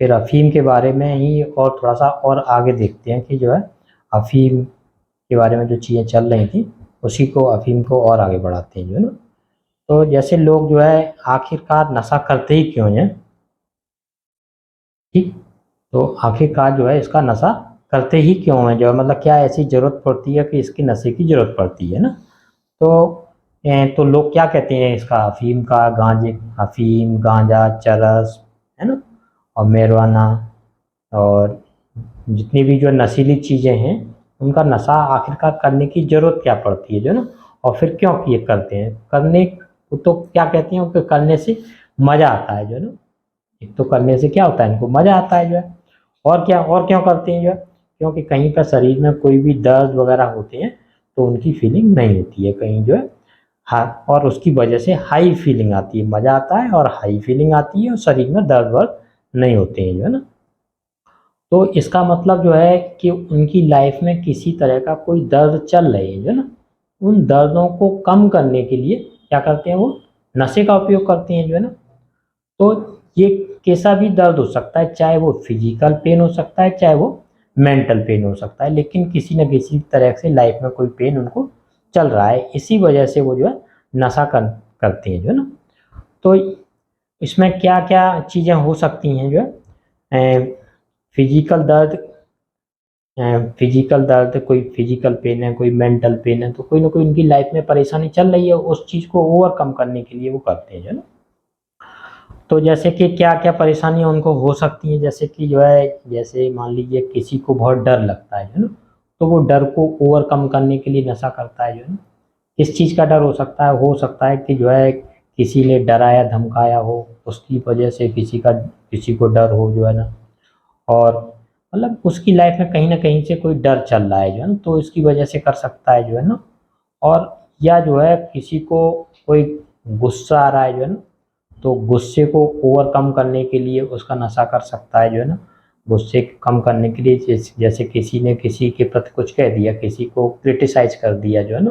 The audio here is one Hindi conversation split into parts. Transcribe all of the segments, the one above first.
फिर अफ़ीम के बारे में ही और थोड़ा सा और आगे देखते हैं कि जो है अफ़ीम के बारे में जो चीज़ें चल रही थी उसी को अफ़ीम को और आगे बढ़ाते हैं जो है ना। तो जैसे लोग जो है आखिरकार नशा करते ही क्यों हैं, ठीक। तो आखिरकार जो है इसका नशा करते ही क्यों है, जो है मतलब क्या ऐसी ज़रूरत पड़ती है कि इसकी नशे की ज़रूरत पड़ती है ना। तो तो लोग क्या कहते हैं इसका, अफ़ीम का, गांजे, अफ़ीम, गांजा, चरस, है ना, और marijuana और जितनी भी जो नशीली चीज़ें हैं उनका नशा आखिरकार करने की ज़रूरत क्या पड़ती है जो ना, और फिर क्यों ये करते हैं, करने को तो क्या कहते हैं कि करने से मज़ा आता है जो है ना। एक तो करने से क्या होता है, इनको मज़ा आता है जो है, और क्या, और क्यों करते हैं जो है, क्योंकि कहीं पर शरीर में कोई भी दर्द वगैरह होते हैं तो उनकी फीलिंग नहीं होती है कहीं जो है, हाँ, और उसकी वजह से हाई फीलिंग आती है, मज़ा आता है और हाई फीलिंग आती है और शरीर में दर्द वर्द नहीं होते हैं जो है ना। तो इसका मतलब जो है कि उनकी लाइफ में किसी तरह का कोई दर्द चल रहे है जो है ना, उन दर्दों को कम करने के लिए क्या करते हैं, वो नशे का उपयोग करते हैं जो है ना। तो ये कैसा भी दर्द हो सकता है, चाहे वो फिजिकल पेन हो सकता है, चाहे वो मेंटल पेन हो सकता है, लेकिन किसी न किसी तरह से लाइफ में कोई पेन उनको चल रहा है, इसी वजह से वो जो है नशा करते हैं जो है ना। तो इसमें क्या क्या चीज़ें हो सकती हैं जो है, फिजिकल दर्द, फिजिकल दर्द, कोई फिजिकल पेन है, कोई मेंटल पेन है, तो कोई ना कोई उनकी लाइफ में परेशानी चल रही है, उस चीज़ को ओवरकम करने के लिए वो करते हैं जो है ना। तो जैसे कि क्या क्या परेशानियाँ उनको हो सकती हैं, जैसे कि जो है, जैसे मान लीजिए किसी को बहुत डर लगता है जो है ना, तो वो डर को ओवरकम करने के लिए नशा करता है जो है ना। किस चीज़ का डर हो सकता है कि जो है किसी ने डराया धमकाया हो, उसकी वजह से किसी को डर हो जो है ना, और मतलब उसकी लाइफ में कहीं न कहीं से कोई डर चल रहा है जो है ना, तो इसकी वजह से कर सकता है जो है ना। और या जो है किसी को कोई गुस्सा आ रहा है जो है ना, तो गुस्से को ओवरकम करने के लिए उसका नशा कर सकता है जो है ना। गुस्से को कम करने के लिए जैसे किसी ने किसी के प्रति कुछ कह दिया, किसी को क्रिटिसाइज़ कर दिया जो है ना,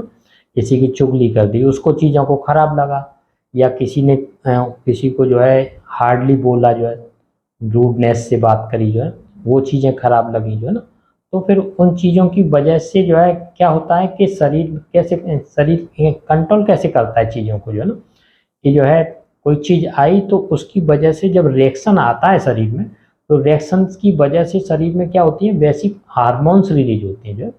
किसी की चुगली कर दी, उसको चीज़ों को खराब लगा, या किसी ने किसी को जो है हार्डली बोला जो है, रूडनेस से बात करी जो है, वो चीज़ें खराब लगी जो है ना। तो फिर उन चीज़ों की वजह से जो है क्या होता है कि शरीर कंट्रोल कैसे करता है चीज़ों को जो है ना, कि जो है कोई चीज़ आई तो उसकी वजह से जब रिएक्शन आता है शरीर में, तो रिएक्शंस की वजह से शरीर में क्या होती है, बेसिक हार्मोन्स रिलीज होते हैं जो है,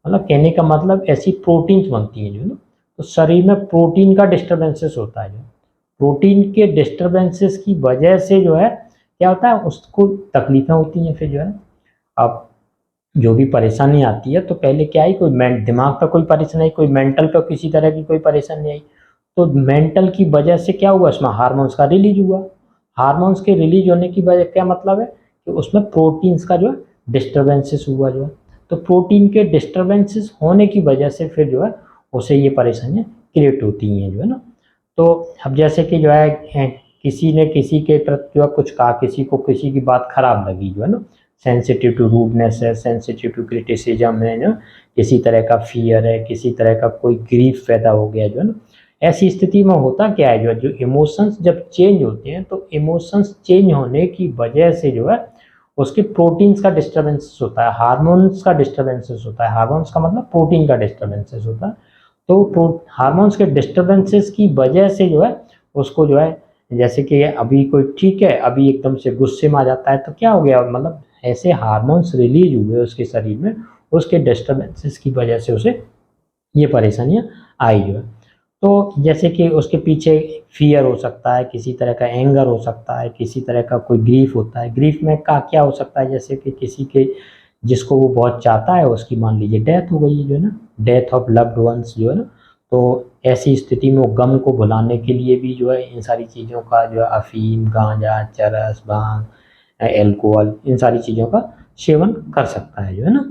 मतलब कहने का मतलब ऐसी प्रोटीन्स बनती हैं जो है ना। तो शरीर में प्रोटीन का डिस्टर्बेंसेस होता है जो, प्रोटीन के डिस्टर्बेंसेस की वजह से जो है क्या होता है, उसको तकलीफें होती हैं फिर जो है। अब जो भी परेशानी आती है तो पहले क्या आई, कोई दिमाग पर कोई परेशानी आई, कोई मेंटल पर किसी तरह की कोई परेशानी आई, तो मेंटल की वजह से क्या हुआ, इसमें हार्मोन्स का रिलीज हुआ। हार्मोन्स के रिलीज होने की वजह क्या मतलब है कि उसमें प्रोटीन्स का जो है डिस्टर्बेंसेस हुआ जो है। तो प्रोटीन के डिस्टर्बेंसेस होने की वजह से फिर जो है उसे ये परेशानियाँ क्रिएट होती हैं जो है ना। तो अब जैसे कि जो है किसी ने किसी के प्रति जो है कुछ कहा, किसी को किसी की बात खराब लगी जो है ना, सेंसिटिव टू रूडनेस है, सेंसिटिव टू क्रिटिसिज्म है ना, किसी तरह का फियर है, किसी तरह का कोई ग्रीफ पैदा हो गया जो है ना। ऐसी स्थिति में होता क्या है, जो इमोशंस जब चेंज होते हैं तो इमोशंस चेंज होने की वजह से जो है उसके प्रोटीन्स का डिस्टर्बेंसेस होता है, हार्मोन्स का डिस्टर्बेंसेस होता है, हार्मोन्स का मतलब प्रोटीन का डिस्टर्बेंसेस होता है। तो हार्मोन्स के डिस्टर्बेंसेस की वजह से जो है उसको जो है, जैसे कि अभी कोई ठीक है, अभी एकदम से गुस्से में आ जाता है तो क्या हो गया, मतलब ऐसे हार्मोन्स रिलीज हुए उसके शरीर में, उसके डिस्टर्बेंसेस की वजह से उसे ये परेशानियाँ आई जो है। तो जैसे कि उसके पीछे फ़ियर हो सकता है, किसी तरह का एंगर हो सकता है, किसी तरह का कोई ग्रीफ़ होता है। ग्रीफ़ में का क्या हो सकता है, जैसे कि किसी के जिसको वो बहुत चाहता है उसकी मान लीजिए डेथ हो गई है जो है ना, डेथ ऑफ लव्ड वन्स जो है ना। तो ऐसी स्थिति में वो गम को भुलाने के लिए भी जो है इन सारी चीज़ों का जो है अफ़ीम, गांजा, चरस, भांग, अल्कोहल, इन सारी चीज़ों का सेवन कर सकता है जो है ना।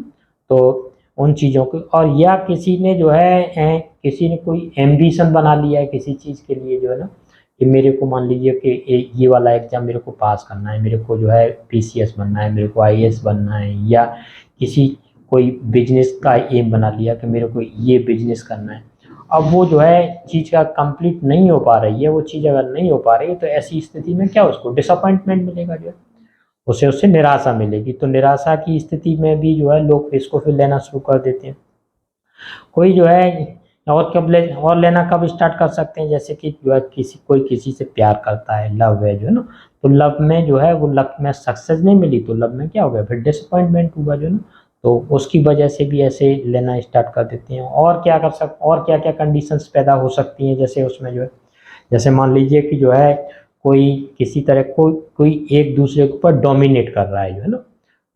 तो उन चीज़ों को, और या किसी ने जो है किसी ने कोई एम्बिशन बना लिया है किसी चीज़ के लिए जो है ना, कि मेरे को मान लीजिए कि ये वाला एग्ज़ाम मेरे को पास करना है, मेरे को जो है पीसीएस बनना है, मेरे को आईएएस बनना है, या किसी कोई बिजनेस का एम बना लिया कि मेरे को ये बिजनेस करना है। अब वो जो है चीज़ का कंप्लीट नहीं हो पा रही है, वो चीज़ अगर नहीं हो पा रही है तो ऐसी स्थिति में क्या उसको डिसअपॉइंटमेंट मिलेगा जो है, उसे उससे निराशा मिलेगी। तो निराशा की स्थिति में भी जो है लोग इसको फिर लेना शुरू कर देते हैं। कोई जो है और लेना कब स्टार्ट कर सकते हैं, जैसे कि जो है कोई किसी से प्यार करता है, लव है जो है ना, तो लव में जो है वो लव में सक्सेस नहीं मिली तो लव में क्या हो गया, फिर डिसअपॉइंटमेंट हुआ जो है ना, तो उसकी वजह से भी ऐसे लेना स्टार्ट कर देते हैं। और क्या क्या कंडीशंस पैदा हो सकती हैं, जैसे उसमें जो है, जैसे मान लीजिए कि जो है कोई किसी तरह कोई एक दूसरे के ऊपर डोमिनेट कर रहा है जो है ना,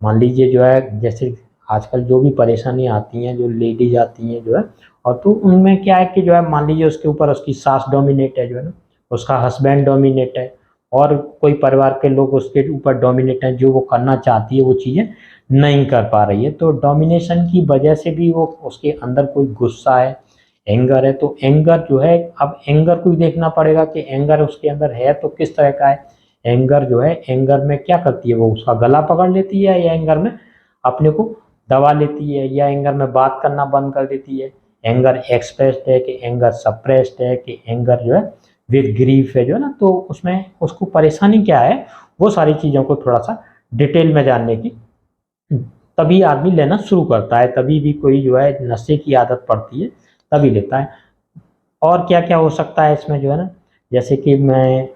मान लीजिए जो है जैसे आजकल जो भी परेशानी आती हैं, जो लेडीज आती हैं जो है, और तो उनमें क्या है कि जो है मान लीजिए उसके ऊपर उसकी सास डोमिनेट है जो है ना, उसका हस्बैंड डोमिनेट है, और कोई परिवार के लोग उसके ऊपर डोमिनेट हैं, जो वो करना चाहती है वो चीज़ें नहीं कर पा रही है, तो डोमिनेशन की वजह से भी वो उसके अंदर कोई गुस्सा है, एंगर है, तो एंगर जो है, अब एंगर को भी देखना पड़ेगा कि एंगर उसके अंदर है तो किस तरह का है। एंगर जो है, एंगर में क्या करती है, वो उसका गला पकड़ लेती है, या एंगर में अपने को दबा लेती है, या एंगर में बात करना बंद कर देती है। एंगर एक्सप्रेस्ड है कि एंगर सप्रेस्ड है कि एंगर जो है विद ग्रीफ है जो है ना, तो उसमें उसको परेशानी क्या है, वो सारी चीज़ों को थोड़ा सा डिटेल में जानने की तभी आदमी लेना शुरू करता है, तभी भी कोई जो है नशे की आदत पड़ती है तभी लेता है। और क्या क्या हो सकता है इसमें जो है ना, जैसे कि मैं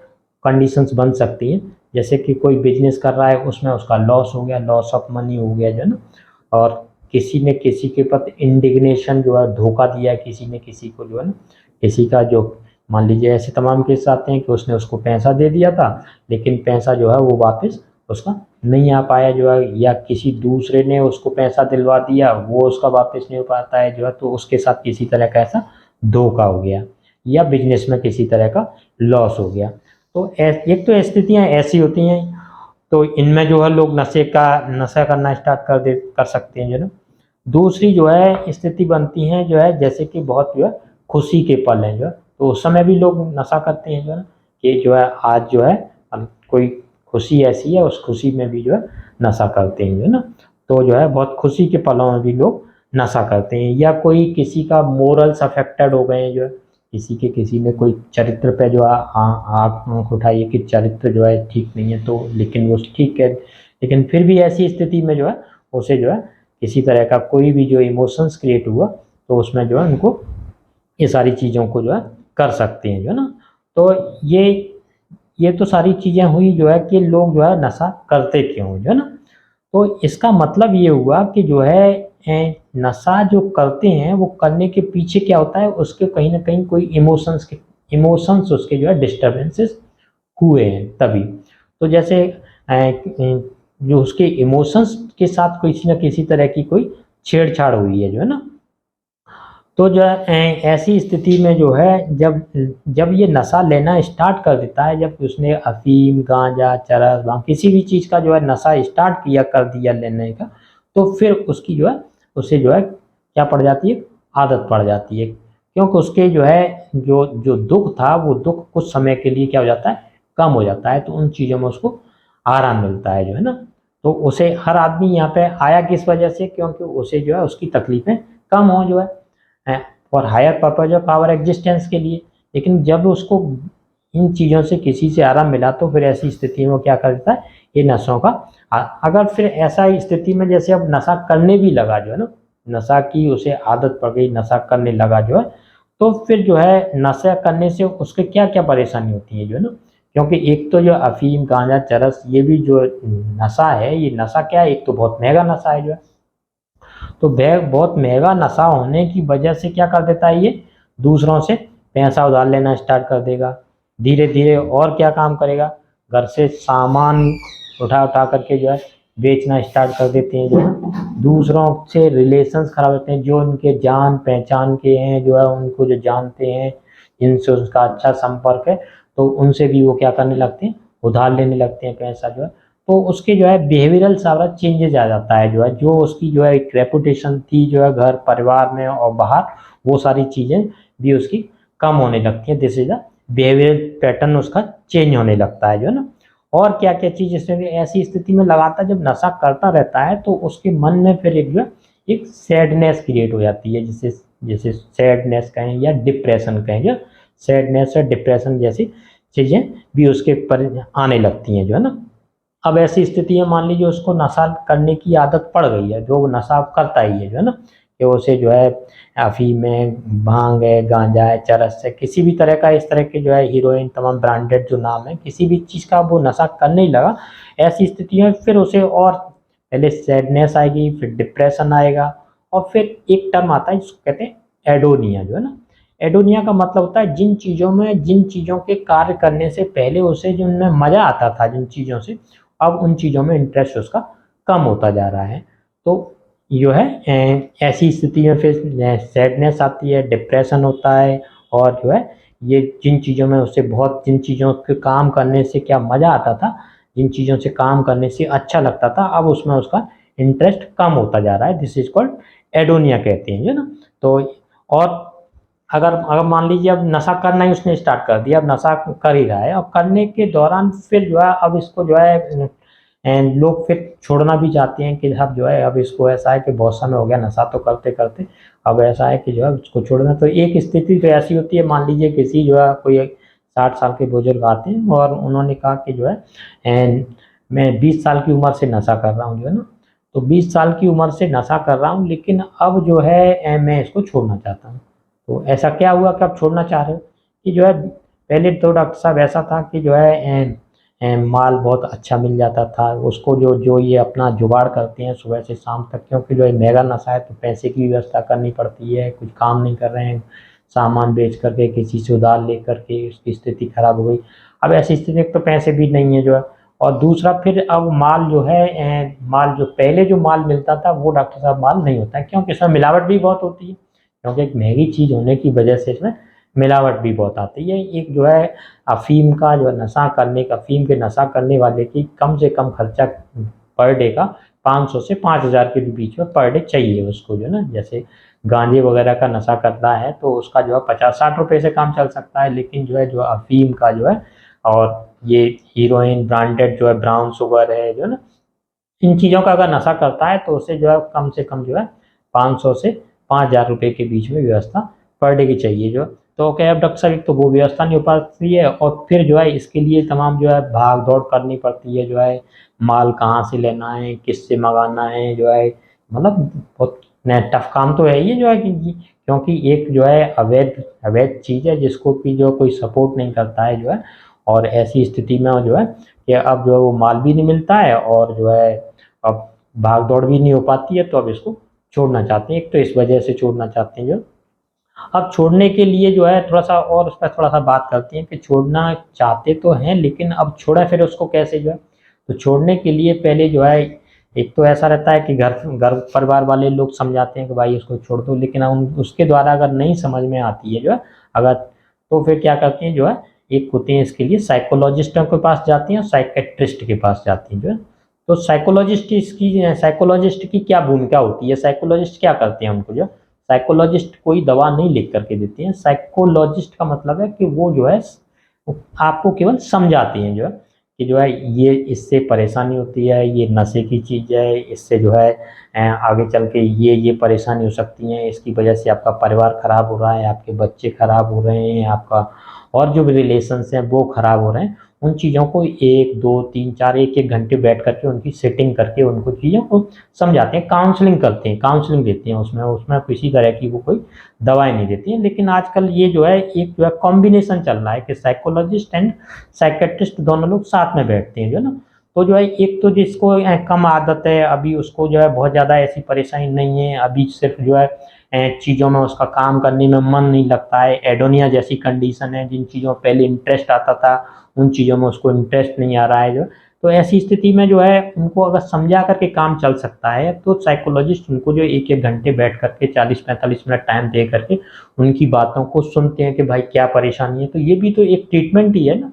कंडीशंस बन सकती हैं, जैसे कि कोई बिजनेस कर रहा है उसमें उसका लॉस हो गया, लॉस ऑफ मनी हो गया जो है ना, और किसी ने किसी के प्रति इंडिग्नेशन जो है, धोखा दिया किसी ने किसी को जो है ना, किसी का जो मान लीजिए ऐसे तमाम केस आते हैं कि उसने उसको पैसा दे दिया था लेकिन पैसा जो है वो वापस उसका नहीं आ पाया जो है, या किसी दूसरे ने उसको पैसा दिलवा दिया वो उसका वापस नहीं हो पाता है जो है, तो उसके साथ किसी तरह का ऐसा धोखा हो गया, या बिजनेस में किसी तरह का लॉस हो गया। तो एक तो स्थितियाँ ऐसी होती हैं, तो इनमें जो है लोग नशा करना स्टार्ट कर सकते हैं जो ना। दूसरी जो है स्थिति बनती है जो है, जैसे कि बहुत जो है खुशी के पल हैं जो है, तो उस समय भी लोग नशा करते हैं जो है, कि जो है आज जो है कोई खुशी ऐसी है, उस खुशी में भी जो है नशा करते हैं जो है ना, तो जो है बहुत खुशी के पलों में भी लोग नशा करते हैं। या कोई किसी का मोरल्स अफेक्टेड हो गए हैं जो है, किसी ने कोई चरित्र पे जो आँख उठाई है कि चरित्र जो है ठीक नहीं है, तो लेकिन वो ठीक है, लेकिन फिर भी ऐसी स्थिति में जो है उसे जो है किसी तरह का कोई भी जो इमोशंस क्रिएट हुआ तो उसमें जो है उनको ये सारी चीज़ों को जो है कर सकते हैं जो है ना। तो ये तो सारी चीज़ें हुई जो है कि लोग जो है नशा करते क्यों जो है ना, तो इसका मतलब ये हुआ कि जो है नशा जो करते हैं वो करने के पीछे क्या होता है, उसके कहीं ना कहीं कोई इमोशंस उसके जो है डिस्टर्बेंसेस हुए हैं तभी। तो जैसे जो उसके इमोशंस के साथ किसी न किसी तरह की कोई छेड़छाड़ हुई है जो है ना, तो जो है ऐसी स्थिति में जो है जब जब ये नशा लेना स्टार्ट कर देता है, जब उसने अफीम, गांजा, चरस, भांग किसी भी चीज़ का जो है नशा स्टार्ट कर दिया लेने का, तो फिर उसकी जो है उसे जो है क्या पड़ जाती है, आदत पड़ जाती है, क्योंकि उसके जो है जो जो दुख था वो दुख कुछ समय के लिए क्या हो जाता है, कम हो जाता है, तो उन चीज़ों में उसको आराम मिलता है जो है ना। तो उसे हर आदमी यहाँ पे आया किस वजह से, क्योंकि उसे जो है उसकी तकलीफें कम हो जो है और higher purpose of our existence के लिए। लेकिन जब उसको इन चीज़ों से किसी से आराम मिला तो फिर ऐसी स्थिति में वो क्या कर देता है, ये नशों का अगर फिर ऐसा स्थिति में जैसे अब नशा करने भी लगा जो है ना, नशा की उसे आदत पड़ गई, नशा करने लगा जो है, तो फिर जो है नशा करने से उसके क्या क्या परेशानी होती है जो है ना, क्योंकि एक तो जो अफीम, गांजा, चरस ये भी जो नशा है, ये नशा क्या है, एक तो बहुत महंगा नशा है जो है, तो बहुत महंगा नशा होने की वजह से क्या कर देता है, ये दूसरों से पैसा उधार लेना स्टार्ट कर देगा, धीरे धीरे और क्या काम करेगा, घर से सामान उठा उठा करके जो है बेचना स्टार्ट कर देते हैं जो है, दूसरों से रिलेशंस खराब होते हैं, जो उनके जान पहचान के हैं जो है, उनको जो जानते हैं जिनसे उसका अच्छा संपर्क है, तो उनसे भी वो क्या करने लगते हैं, उधार लेने लगते हैं पैसा जो है, तो उसके जो है बिहेवियरल सारा चेंजेज आ जाता है जो है, जो उसकी जो है एक रेपुटेशन थी जो है घर परिवार में और बाहर, वो सारी चीज़ें भी उसकी कम होने लगती हैं, this is the behavioural pattern उसका चेंज होने लगता है जो है ना। और क्या क्या चीज़ इसमें ऐसी स्थिति में लगातार जब नशा करता रहता है तो उसके मन में फिर एक जो है एक सैडनेस क्रिएट हो जाती है, जिसे जैसे सैडनेस कहें या डिप्रेशन कहें, जो सैडनेस या डिप्रेशन जैसी चीज़ें भी उसके पर आने लगती हैं जो है ना। अब ऐसी स्थिति में मान लीजिए उसको नशा करने की आदत पड़ गई है, जो वो नशा करता ही है, जो है ना, कि उसे जो है अफीम है, भांग है, गांजा है, चरस है, किसी भी तरह का, इस तरह के जो है हीरोइन, तमाम ब्रांडेड जो नाम है, किसी भी चीज़ का वो नशा करने ही लगा। ऐसी स्थिति में फिर उसे और पहले सैडनेस आएगी, फिर डिप्रेशन आएगा, और फिर एक टर्म आता है जिसको कहते हैं एडोनिया, जो है ना। एडोनिया का मतलब होता है जिन चीज़ों के कार्य करने से पहले उसे जिनमें मज़ा आता था, जिन चीज़ों से, अब उन चीज़ों में इंटरेस्ट उसका कम होता जा रहा है। तो जो है ऐसी स्थिति में फिर सैडनेस आती है, डिप्रेशन होता है, और जो है ये जिन चीज़ों के काम करने से क्या मज़ा आता था, जिन चीज़ों से काम करने से अच्छा लगता था, अब उसमें उसका इंटरेस्ट कम होता जा रहा है। दिस इज कॉल्ड एडोनिया कहते हैं, जो ना। तो और अगर अगर मान लीजिए अब नशा करना ही उसने स्टार्ट कर दिया, अब नशा कर ही रहा है, और करने के दौरान फिर जो है अब इसको जो है लोग फिर छोड़ना भी चाहते हैं कि अब जो है अब इसको ऐसा है कि बहुत समय हो गया नशा तो करते करते, अब ऐसा है कि जो है उसको छोड़ना। तो एक स्थिति तो ऐसी होती है, मान लीजिए किसी जो है कोई 60 साल के बुजुर्ग आते हैं और उन्होंने कहा कि जो है मैं 20 साल की उम्र से नशा कर रहा हूँ, जो है ना, तो 20 साल की उम्र से नशा कर रहा हूँ, लेकिन अब जो है मैं इसको छोड़ना चाहता हूँ। तो ऐसा क्या हुआ कि आप छोड़ना चाह रहे हो? कि जो है पहले तो डॉक्टर साहब ऐसा था कि जो है माल बहुत अच्छा मिल जाता था उसको, जो जो ये अपना जुगाड़ करते हैं सुबह से शाम तक, क्योंकि जो है मेगा नशा है तो पैसे की व्यवस्था करनी पड़ती है, कुछ काम नहीं कर रहे हैं, सामान बेच करके, किसी से उधार ले करके उसकी स्थिति खराब हो गई। अब ऐसी स्थिति में तो पैसे भी नहीं है जो है, और दूसरा फिर अब माल जो है माल जो पहले जो माल मिलता था वो डॉक्टर साहब माल नहीं होता है, क्योंकि इसमें मिलावट भी बहुत होती है, क्योंकि एक महंगी चीज़ होने की वजह से इसमें मिलावट भी बहुत आती है। एक जो है अफीम का जो नशा करने का, अफीम के नशा करने वाले की कम से कम खर्चा पर डे का 500 से 5000 के बीच में पर डे चाहिए उसको, जो ना, जैसे गांजे वगैरह का नशा करता है तो उसका जो है 50-60 रुपए से काम चल सकता है, लेकिन जो है जो अफीम का जो है, और ये हीरोइन, ब्रांडेड जो है ब्राउन शुगर है, जो है ना, इन चीज़ों का अगर नशा करता है तो उसे जो है कम से कम जो है 500 से 5000 रुपये के बीच में व्यवस्था पर डे की चाहिए जो। तो क्या अब डॉक्टर साहब एक तो वो व्यवस्था नहीं हो पाती है, और फिर जो है इसके लिए तमाम जो है भाग दौड़ करनी पड़ती है, जो है माल कहाँ से लेना है, किससे मंगाना है, जो है मतलब बहुत टफ काम तो है ये, जो है क्योंकि एक जो है अवैध अवैध चीज़ है जिसको कि जो कोई सपोर्ट नहीं करता है, जो है। और ऐसी स्थिति में जो है कि अब जो है वो माल भी नहीं मिलता है, और जो है अब भाग दौड़ भी नहीं हो पाती है, तो अब इसको छोड़ना चाहते हैं, एक तो इस वजह से छोड़ना चाहते हैं जो। अब छोड़ने के लिए जो है थोड़ा सा और उस पर थोड़ा सा बात करते हैं कि छोड़ना चाहते तो हैं, लेकिन अब छोड़ा फिर उसको कैसे जो है। तो छोड़ने के लिए पहले जो है एक तो ऐसा रहता है कि घर घर परिवार वाले लोग समझाते हैं कि भाई इसको छोड़ दो, लेकिन उसके द्वारा अगर नहीं समझ में आती है जो है, अगर, तो फिर क्या करते हैं जो है, एक होते हैं इसके लिए साइकोलॉजिस्टों के पास जाती हैं और साइकेट्रिस्ट के पास जाती हैं जो है। तो साइकोलॉजिस्ट की क्या भूमिका होती है, साइकोलॉजिस्ट क्या करते हैं उनको जो, साइकोलॉजिस्ट कोई दवा नहीं लिख करके देते हैं। साइकोलॉजिस्ट का मतलब है कि वो जो है आपको केवल समझाते हैं जो है, कि जो है ये इससे परेशानी होती है, ये नशे की चीज़ है, इससे जो है आगे चल के ये परेशानी हो सकती है, इसकी वजह से आपका परिवार खराब हो रहा है, आपके बच्चे खराब हो रहे हैं, आपका और जो भी रिलेशंस हैं वो खराब हो रहे हैं। उन चीज़ों को 1, 2, 3, 4 1-1 घंटे बैठ करके उनकी सेटिंग करके उनको चीज़ों को समझाते हैं, काउंसलिंग करते हैं, काउंसलिंग देते हैं, उसमें उसमें किसी तरह की वो कोई दवाएं नहीं देती हैं। लेकिन आजकल ये जो है एक जो है कॉम्बिनेशन चल रहा है कि साइकोलॉजिस्ट एंड साइकेट्रिस्ट दोनों लोग साथ में बैठते हैं जो ना। तो जो है एक तो जिसको कम आदत है, अभी उसको जो है बहुत ज़्यादा ऐसी परेशानी नहीं है, अभी सिर्फ जो है चीज़ों में उसका काम करने में मन नहीं लगता है, एडोनिया जैसी कंडीशन है, जिन चीज़ों में पहले इंटरेस्ट आता था उन चीज़ों में उसको इंटरेस्ट नहीं आ रहा है जो। तो ऐसी स्थिति में जो है उनको अगर समझा करके काम चल सकता है तो साइकोलॉजिस्ट उनको जो 1-1 घंटे बैठ करके 40-45 मिनट टाइम दे करके उनकी बातों को सुनते हैं कि भाई क्या परेशानी है। तो ये भी तो एक ट्रीटमेंट ही है ना।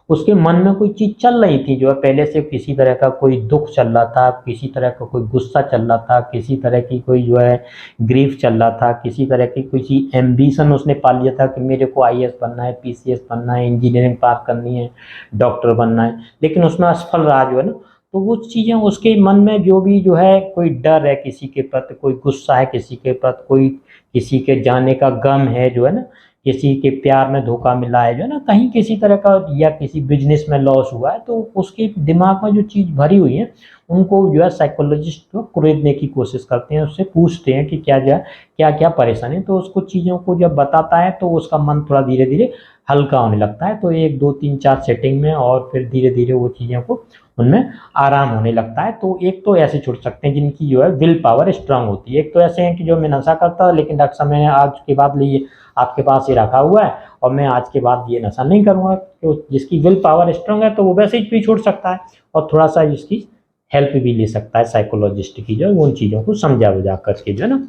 उसके मन में कोई चीज़ चल रही थी जो है पहले से, किसी तरह का कोई दुख चल रहा था, किसी तरह का कोई गुस्सा चल रहा था, किसी तरह की कोई जो है ग्रीफ चल रहा था, किसी तरह की किसी एम्बिशन उसने पा लिया था कि मेरे को आईएएस बनना है, पीसीएस बनना है, इंजीनियरिंग पास करनी है, डॉक्टर बनना है, लेकिन उसमें असफल रहा जो है ना। तो वो चीज़ें उसके मन में जो भी जो है कोई डर है किसी के प्रति, कोई गुस्सा है किसी के प्रति, कोई किसी के जाने का गम है जो है ना, किसी के प्यार में धोखा मिला है, जो है ना, कहीं किसी तरह का, या किसी बिजनेस में लॉस हुआ है, तो उसके दिमाग में जो चीज़ भरी हुई है उनको जो है साइकोलॉजिस्ट को खरीदने की कोशिश करते हैं, उससे पूछते हैं कि क्या क्या क्या परेशानी, तो उसको चीज़ों को जब बताता है तो उसका मन थोड़ा धीरे धीरे हल्का होने लगता है। तो 1 2 3 4 सेटिंग में, और फिर धीरे धीरे वो चीज़ों को उनमें आराम होने लगता है। तो एक तो ऐसे छूट सकते हैं जिनकी जो है विल पावर स्ट्रांग होती है। एक तो ऐसे हैं कि जो मैं नशा करता लेकिन डॉक्टर साहब मैंने आज के बाद लिए आपके पास ही रखा हुआ है और मैं आज के बाद ये नशा नहीं करूँगा। तो जिसकी विल पावर स्ट्रांग है तो वो वैसे ही भी छोड़ सकता है, और थोड़ा सा इसकी हेल्प भी ले सकता है साइकोलॉजिस्ट की, जो है उन चीज़ों को समझा बुझा करके, जो है ना।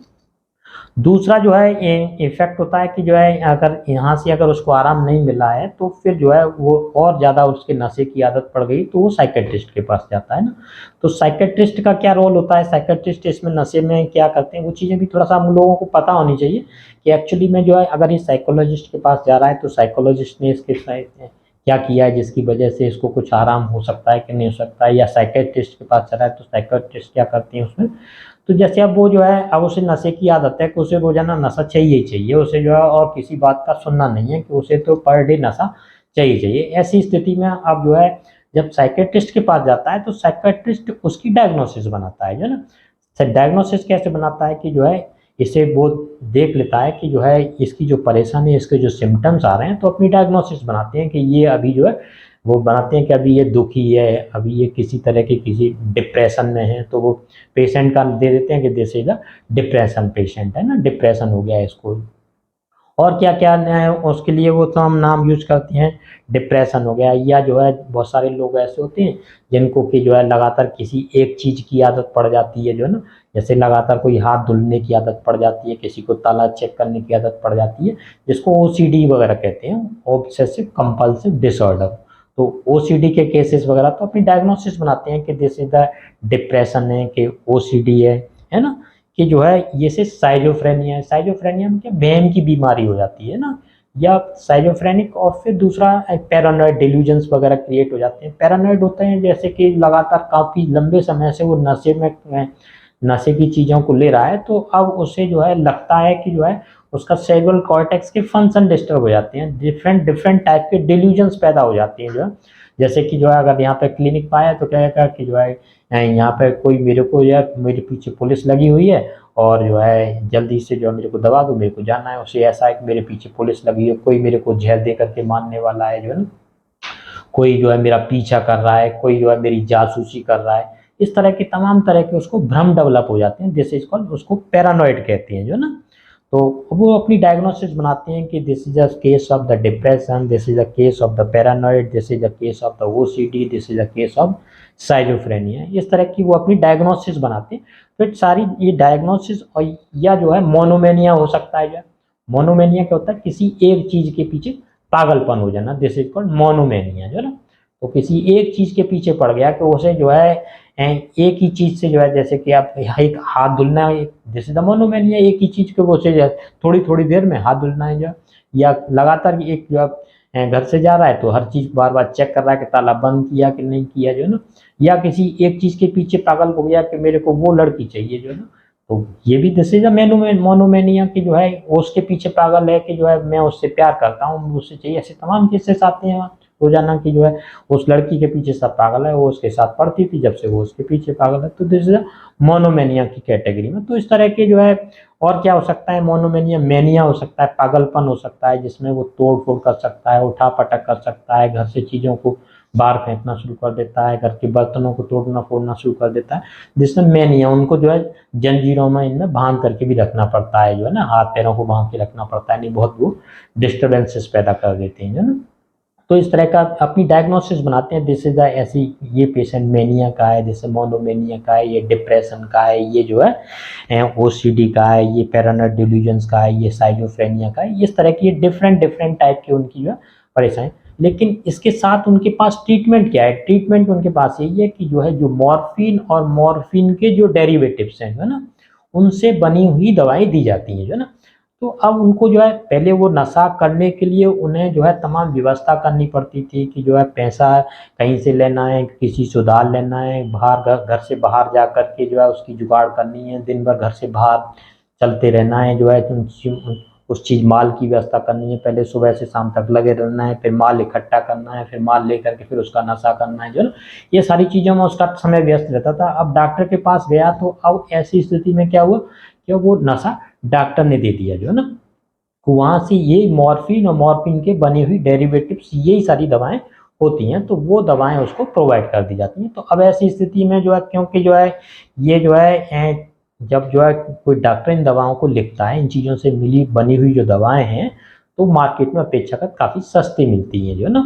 दूसरा जो है इफेक्ट होता है कि जो है अगर यहाँ से अगर उसको आराम नहीं मिला है तो फिर जो है वो और ज़्यादा उसके नशे की आदत पड़ गई तो वो साइकेट्रिस्ट के पास जाता है ना। तो साइकेट्रिस्ट का क्या रोल होता है, साइकेट्रिस्ट इसमें नशे में क्या करते हैं वो चीज़ें भी थोड़ा सा हम लोगों को पता होनी चाहिए कि एक्चुअली में जो है अगर ये साइकोलॉजिस्ट के पास जा रहा है तो साइकोलॉजिस्ट ने इसके क्या किया है जिसकी वजह से इसको कुछ आराम हो सकता है कि नहीं हो सकता है, या साइकेट्रिस्ट के पास चला है तो साइकेट्रिस्ट क्या करते हैं उसमें। तो जैसे अब वो जो है अब उसे नशे की आदत है कि उसे रोजाना नशा चाहिए ही चाहिए, उसे जो है और किसी बात का सुनना नहीं है कि उसे तो पर डे नशा चाहिए चाहिए। ऐसी स्थिति में अब जो है जब साइकेट्रिस्ट के पास जाता है तो साइकेट्रिस्ट उसकी डायग्नोसिस बनाता है, जो है ना। डायग्नोसिस कैसे बनाता है कि जो है इसे वो देख लेता है कि जो है इसकी जो परेशानी है, इसके जो सिम्टम्स आ रहे हैं, तो अपनी डायग्नोसिस बनाते हैं कि ये अभी जो है वो बनाते हैं कि अभी ये दुखी है, अभी ये किसी तरह के किसी डिप्रेशन में है, तो वो पेशेंट का दे देते हैं कि this is a depression patient, है ना, डिप्रेशन हो गया है इसको। और क्या क्या है उसके लिए वो तो हम नाम यूज करते हैं, डिप्रेशन हो गया, या जो है बहुत सारे लोग ऐसे होते हैं जिनको कि जो है लगातार किसी एक चीज की आदत पड़ जाती है, जो है ना, जैसे लगातार कोई हाथ धुलने की आदत पड़ जाती है, किसी को ताला चेक करने की आदत पड़ जाती है, जिसको ओसीडी वगैरह कहते हैं, ऑब्सेसिव कंपल्सिव डिसऑर्डर। तो ओसीडी के केसेस वगैरह तो अपनी डायग्नोसिस बनाते हैं कि दिस इज द डिप्रेशन है, कि ओसीडी है ना, कि जो है ये से साइजोफ्रेनिया है। साइजोफ्रेनिया में क्या वहम की बीमारी हो जाती है ना, या साइजोफ्रेनिक, और फिर दूसरा पैरानॉइड डिल्यूजन्स वगैरह क्रिएट हो जाते हैं। पैरानॉइड होते हैं जैसे कि लगातार काफी लंबे समय से वो नशे की चीजों को ले रहा है, तो अब उसे जो है लगता है कि जो है उसका सेरेब्रल कॉर्टेक्स के फंक्शन डिस्टर्ब हो जाते हैं, डिफरेंट डिफरेंट टाइप के डिल्यूजन्स पैदा हो जाते हैं, जो है जैसे कि जो है अगर यहाँ पे क्लिनिक पाया तो क्या है कि जो है यहाँ पे कोई मेरे को, या मेरे पीछे पुलिस लगी हुई है और जो है जल्दी से जो है मेरे को दबा दो, मेरे को जाना है। उसे ऐसा है कि मेरे पीछे पुलिस लगी है, कोई मेरे को जहर दे करके मारने वाला है, जो है ना, कोई जो है मेरा पीछा कर रहा है, कोई जो है मेरी जासूसी कर रहा है। इस तरह के तमाम तरह के उसको भ्रम डेवलप हो जाते हैं, जैसे इसको उसको पैरानॉइड कहते हैं, जो है ना। तो वो अपनी डायग्नोसिस बनाते हैं कि this is a case of the depression, this is a case of the paranoid, this is a case of the OCD, this is a case of schizophrenia. इस तरह की वो अपनी डायग्नोसिस बनाते हैं। तो सारी ये डायग्नोसिस, और या जो है मोनोमेनिया हो सकता है। मोनोमेनिया क्या होता है, किसी एक चीज के पीछे पागलपन हो जाना, दिस इज कॉल्ड मोनोमेनिया, जो है ना। तो किसी एक चीज के पीछे पड़ गया कि उसे जो है एक ही चीज से जो है, जैसे कि आप एक हाथ धुलना है, दिस इज द मोनोमेनिया, एक ही चीज के वो से थोड़ी थोड़ी देर में हाथ धुलना है, जो या लगातार एक जो घर से जा रहा है तो हर चीज बार बार चेक कर रहा है कि ताला बंद किया कि नहीं किया, जो है ना, या किसी एक चीज के पीछे पागल हो गया कि मेरे को वो लड़की चाहिए, जो है ना। तो ये भी दिस इज अ मोनोमेनिया की जो है वो उसके पीछे पागल है कि जो है मैं उससे प्यार करता हूँ, उससे चाहिए। ऐसे तमाम केसेस आते हैं रोजाना की, जो है उस लड़की के पीछे सब पागल है, वो उसके साथ पढ़ती थी जब से वो उसके पीछे पागल है, तो दिस इज अ मोनोमेनिया की कैटेगरी में। तो इस तरह के जो है और क्या हो सकता है, मोनोमेनिया मेनिया हो सकता है, पागलपन हो सकता है जिसमें वो तोड़ फोड़ कर सकता है, उठा पटक कर सकता है, घर से चीजों को बाहर फेंकना शुरू कर देता है, घर के बर्तनों को तोड़ना फोड़ना शुरू कर देता है, जिसमें मेनिया उनको जो है जंजीरों में इनमें बांध करके भी रखना पड़ता है, जो है ना, हाथ पैरों को बांध के रखना पड़ता है, नहीं बहुत वो डिस्टर्बेंसेस पैदा कर देते हैं, जो है ना। तो इस तरह का अपनी डायग्नोसिस बनाते हैं, दिस इज द ऐसी ये पेशेंट मेनिया का है, जैसे मोनोमेनिया का है, ये डिप्रेशन का है, ये जो है ओसीडी का है, ये पैरानॉइड डिल्यूजन्स का है, ये साइजोफ्रेनिया का है। इस तरह की डिफरेंट डिफरेंट टाइप की उनकी जो है परेशानी। लेकिन इसके साथ उनके पास ट्रीटमेंट क्या है, ट्रीटमेंट उनके पास यही है कि जो है जो मॉर्फिन और मॉर्फिन के जो डेरिवेटिव्स हैं, है ना, उनसे बनी हुई दवाएं दी जाती हैं, जो है ना। तो अब उनको जो है पहले वो नशा करने के लिए उन्हें जो है तमाम व्यवस्था करनी पड़ती थी कि जो है पैसा कहीं से लेना है, किसी से उधार लेना है, बाहर घर से बाहर जा कर के जो है उसकी जुगाड़ करनी है, दिन भर घर से बाहर चलते रहना है, जो है उस चीज़ माल की व्यवस्था करनी है, पहले सुबह से शाम तक लगे रहना है, फिर माल इकट्ठा करना है, फिर माल लेकर के फिर उसका नशा करना है, जो ना ये सारी चीज़ों में उसका समय व्यस्त रहता था। अब डॉक्टर के पास गया तो अब ऐसी स्थिति में क्या हुआ कि वो नशा डॉक्टर ने दे दिया, जो है ना, वहाँ से ये मॉर्फिन और मॉर्फिन के बनी हुई डेरिवेटिव्स यही सारी दवाएं होती हैं, तो वो दवाएं उसको प्रोवाइड कर दी जाती हैं। तो अब ऐसी स्थिति में जो है, क्योंकि जो है ये जो है जब जो है कोई डॉक्टर इन दवाओं को लिखता है, इन चीज़ों से मिली बनी हुई जो दवाएं हैं, तो मार्केट में अपेक्षाकृत काफ़ी सस्ती मिलती हैं, जो है ना,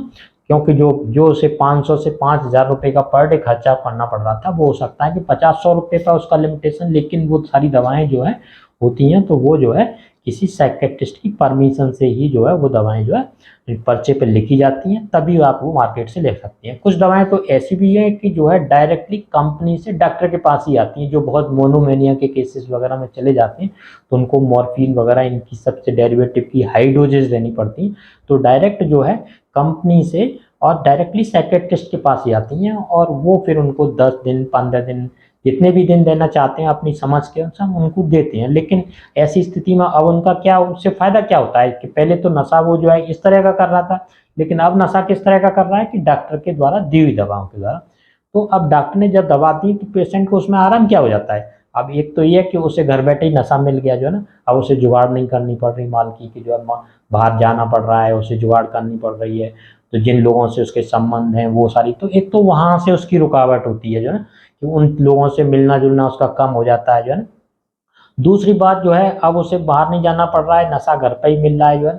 क्योंकि जो जो उसे 500 से 5,000 रुपये का पर डे खर्चा करना पड़ रहा था, वो हो सकता है कि 50-100 रुपये का उसका लिमिटेशन, लेकिन वो सारी दवाएं जो है होती हैं, तो वो जो है किसी साइकेट्रिस्ट की परमिशन से ही जो है वो दवाएं जो है पर्चे पे लिखी जाती हैं, तभी आप वो मार्केट से ले सकते हैं। कुछ दवाएं तो ऐसी भी है कि जो है डायरेक्टली कंपनी से डॉक्टर के पास ही आती हैं, जो बहुत मोनोमेनिया के केसेस वगैरह में चले जाते हैं, तो उनको मॉर्फिन वगैरह इनकी सबसे डेरिवेटिव की हाई डोजेज लेनी पड़ती हैं, तो डायरेक्ट जो है कंपनी से और डायरेक्टली साइकेट्रिस्ट के पास ही आती हैं, और वो फिर उनको 10 दिन 15 दिन जितने भी दिन देना चाहते हैं अपनी समझ के अनुसार उनको देते हैं। लेकिन ऐसी स्थिति में अब उनका क्या, उससे फायदा क्या होता है कि पहले तो नशा वो जो है इस तरह का कर रहा था, लेकिन अब नशा किस तरह का कर रहा है कि डॉक्टर के द्वारा दी हुई दवाओं के द्वारा। तो अब डॉक्टर ने जब दवा दी तो पेशेंट को उसमें आराम क्या हो जाता है, अब एक तो ये कि उसे घर बैठे ही नशा मिल गया, जो है ना, अब उसे जुगाड़ नहीं करनी पड़ रही माल की, कि जो है बाहर जाना पड़ रहा है, उसे जुगाड़ करनी पड़ रही है, तो जिन लोगों से उसके संबंध हैं वो सारी, तो एक तो वहाँ से उसकी रुकावट होती है, जो है ना, कि उन लोगों से मिलना जुलना उसका कम हो जाता है, जो है ना। दूसरी बात जो है, अब उसे बाहर नहीं जाना पड़ रहा है, नशा घर पे ही मिल रहा है, जो है।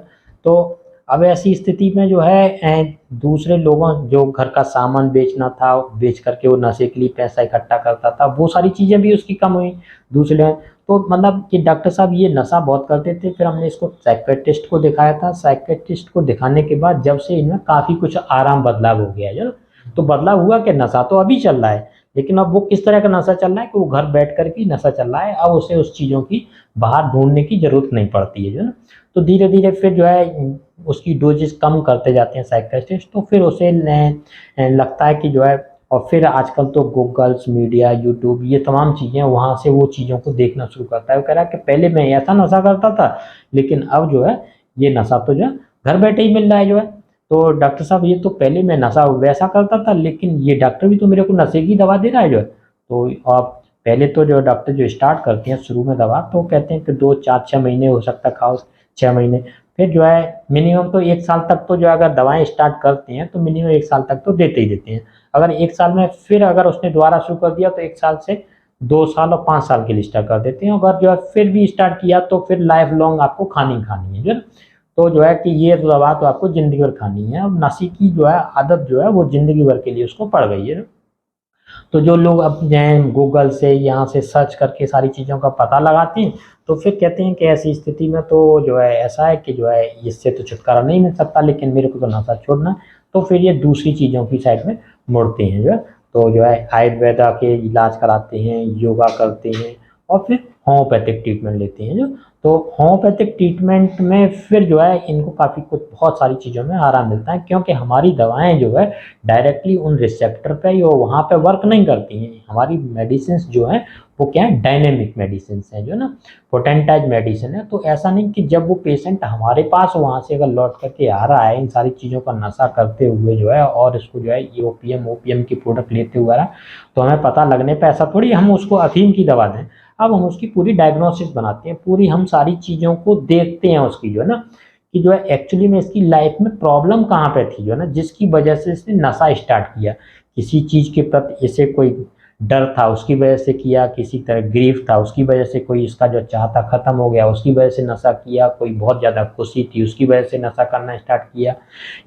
तो अब ऐसी स्थिति में जो है दूसरे लोगों जो घर का सामान बेचना था, बेच करके वो नशे के लिए पैसा इकट्ठा करता था, वो सारी चीज़ें भी उसकी कम हुई। दूसरे तो मतलब कि डॉक्टर साहब ये नशा बहुत करते थे, फिर हमने इसको साइकियाट्रिस्ट को दिखाया था। साइकियाट्रिस्ट को दिखाने के बाद जब से इनमें काफ़ी कुछ आराम बदलाव हो गया है, जो तो बदलाव हुआ कि नशा तो अभी चल रहा है, लेकिन अब वो किस तरह का नशा चल रहा है कि वो घर बैठ कर के नशा चल रहा है, अब उसे उस चीज़ों की बाहर ढूंढने की जरूरत नहीं पड़ती है, जो ना। तो धीरे धीरे फिर जो है उसकी डोजेस कम करते जाते हैं साइकियाट्रिस्ट, तो फिर उसे लगता है कि जो है, और फिर आजकल तो गूगल्स मीडिया यूट्यूब ये तमाम चीज़ें, वहाँ से वो चीज़ों को देखना शुरू करता है। वो कह रहा है कि पहले मैं ऐसा नशा करता था, लेकिन अब जो है ये नशा तो जो है घर बैठे ही मिल रहा है, जो है। तो डॉक्टर साहब ये तो पहले मैं नशा वैसा करता था, लेकिन ये डॉक्टर भी तो मेरे को नशे की दवा दे रहा है, जो है। तो आप पहले तो जो डॉक्टर जो स्टार्ट करते हैं शुरू में दवा, तो कहते हैं कि 2 4 6 महीने हो सकता है खाओ, 6 महीने, फिर जो है मिनिमम तो 1 साल तक तो जो है अगर दवाएं स्टार्ट करते हैं तो मिनिमम 1 साल तक तो देते ही देते हैं। अगर 1 साल में फिर अगर उसने दोबारा शुरू कर दिया तो 1 साल से 2 साल और 5 साल के लिए स्टार्ट कर देते हैं। अगर जो है फिर भी स्टार्ट किया तो फिर लाइफ लॉन्ग आपको खानी खानी है, जो है। तो जो है कि ये दवा तो आपको जिंदगी भर खानी है। अब नशे की जो है आदत जो है वो जिंदगी भर के लिए उसको पड़ गई है। तो जो लोग अब गूगल से यहाँ से सर्च करके सारी चीज़ों का पता लगाते हैं, तो फिर कहते हैं कि ऐसी स्थिति में तो जो है ऐसा है कि जो है इससे तो छुटकारा नहीं मिल सकता, लेकिन मेरे को तो नशा छोड़ना है। तो फिर ये दूसरी चीज़ों की साइड में मुड़ते हैं, जो है। तो जो है आयुर्वेदा के इलाज कराते हैं, योगा करते हैं, और फिर होम्योपैथिक ट्रीटमेंट लेते हैं, जो तो होम्योपैथिक ट्रीटमेंट में फिर जो है इनको काफ़ी कुछ बहुत सारी चीज़ों में आराम मिलता है, क्योंकि हमारी दवाएं जो है डायरेक्टली उन रिसेप्टर पे ही वहाँ पे वर्क नहीं करती हैं। हमारी मेडिसिन जो है वो क्या है, डायनेमिक मेडिसिन है, जो ना पोटेंटाइज मेडिसिन है। तो ऐसा नहीं कि जब वो पेशेंट हमारे पास वहाँ से अगर लौट करके आ रहा है इन सारी चीज़ों का नशा करते हुए जो है, और इसको जो है ये ओपीएम की प्रोडक्ट लेते हुए आ रहा है, तो हमें पता लगने पर ऐसा थोड़ी हम उसको अफीम की दवा दें। अब हम उसकी पूरी डायग्नोसिस बनाते हैं, पूरी हम सारी चीज़ों को देखते हैं उसकी, जो है ना, कि जो है एक्चुअली में इसकी लाइफ में प्रॉब्लम कहाँ पे थी, जो है ना, जिसकी वजह से इसने नशा स्टार्ट किया। किसी चीज़ के प्रति इसे कोई डर था उसकी वजह से किया, किसी तरह ग्रीफ था उसकी वजह से, कोई इसका जो चाहता खत्म हो गया उसकी वजह से नशा किया, कोई बहुत ज़्यादा खुशी थी उसकी वजह से नशा करना स्टार्ट किया,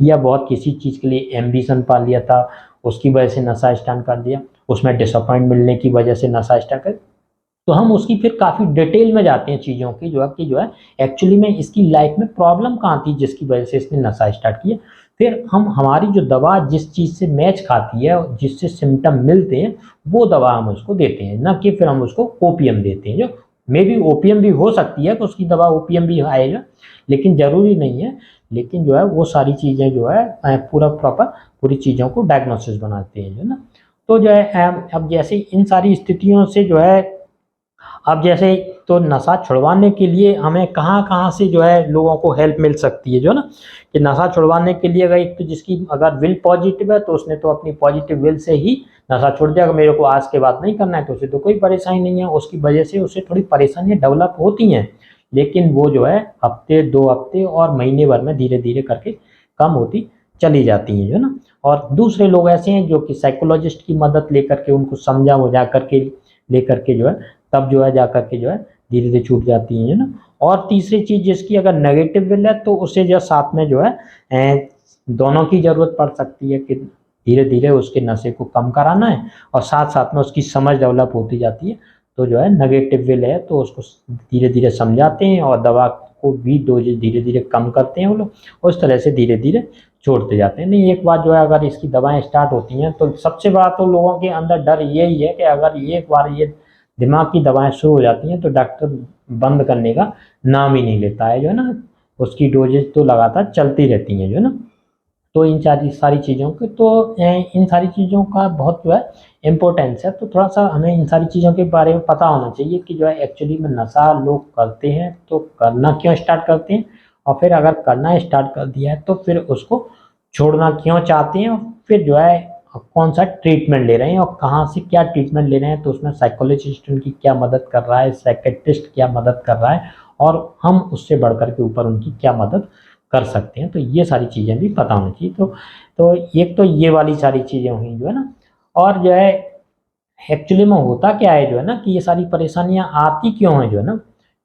या बहुत किसी चीज़ के लिए एम्बिशन पा लिया था उसकी वजह से नशा स्टार्ट कर दिया, उसमें डिसअपॉइंट मिलने की वजह से नशा स्टार्ट कर। तो हम उसकी फिर काफ़ी डिटेल में जाते हैं चीज़ों की, जो है एक्चुअली में इसकी लाइफ में प्रॉब्लम कहाँ थी जिसकी वजह से इसने नशा स्टार्ट किया। फिर हम हमारी जो दवा जिस चीज़ से मैच खाती है, जिससे सिम्टम मिलते हैं, वो दवा हम उसको देते हैं, ना कि फिर हम उसको ओपीएम देते हैं। जो मे बी ओपीएम भी हो सकती है कि उसकी दवा ओपीएम भी आएगा, लेकिन ज़रूरी नहीं है। लेकिन जो है वो सारी चीज़ें जो है पूरा प्रॉपर पूरी चीज़ों को डायग्नोसिस बनाते हैं, जो ना। तो जो है अब जैसे इन सारी स्थितियों से जो है अब जैसे तो नशा छुड़वाने के लिए हमें कहाँ कहाँ से जो है लोगों को हेल्प मिल सकती है, जो ना कि नशा छुड़वाने के लिए अगर एक तो जिसकी अगर विल पॉजिटिव है तो उसने तो अपनी पॉजिटिव विल से ही नशा छुड़ जाएगा। मेरे को आज के बाद नहीं करना है तो उसे तो कोई परेशानी नहीं है, उसकी वजह से उसे थोड़ी परेशानियां डेवलप होती हैं, लेकिन वो जो है हफ्ते 2 हफ्ते और महीने भर में धीरे धीरे करके कम होती चली जाती हैं, जो ना। और दूसरे लोग ऐसे हैं जो कि साइकोलॉजिस्ट की मदद लेकर के उनको समझा वो जा करके लेकर के जो है तब जो है जा करके जो है धीरे धीरे छूट जाती हैं, ना। और तीसरी चीज जिसकी अगर नेगेटिव विल है तो उसे जो साथ में जो है दोनों की जरूरत पड़ सकती है कि धीरे धीरे उसके नशे को कम कराना है और साथ साथ में उसकी समझ डेवलप होती जाती है। तो जो है नेगेटिव विल है तो उसको धीरे धीरे समझाते हैं और दवा को भी डोजेज धीरे धीरे कम करते हैं वो लोग, उस तरह से धीरे धीरे छोड़ते जाते हैं। नहीं, एक बार जो है अगर इसकी दवाएं स्टार्ट होती हैं तो सबसे बड़ा तो लोगों के अंदर डर यही है कि अगर एक बार ये दिमाग की दवाएं शुरू हो जाती हैं तो डॉक्टर बंद करने का नाम ही नहीं लेता है, जो है ना। उसकी डोजेज तो लगातार चलती रहती हैं, जो है ना। तो इन सारी सारी चीज़ों के तो इन सारी चीज़ों का बहुत जो है इम्पोर्टेंस है, तो थोड़ा सा हमें इन सारी चीज़ों के बारे में पता होना चाहिए कि जो है एक्चुअली में नशा लोग करते हैं तो करना क्यों स्टार्ट करते हैं, और फिर अगर करना स्टार्ट कर दिया है तो फिर उसको छोड़ना क्यों चाहते हैं, और फिर जो है कौन सा ट्रीटमेंट ले रहे हैं और कहाँ से क्या ट्रीटमेंट ले रहे हैं, तो उसमें साइकोलॉजिस्ट उनकी क्या मदद कर रहा है, साइकेट्रिस्ट क्या मदद कर रहा है, और हम उससे बढ़कर के ऊपर उनकी क्या मदद कर सकते हैं। तो ये सारी चीज़ें भी पता होनी चाहिए। तो एक तो ये वाली सारी चीज़ें हुई, जो है ना। और जो है एक्चुअली में होता क्या है, जो है ना, कि ये सारी परेशानियां आती क्यों हैं, जो है ना।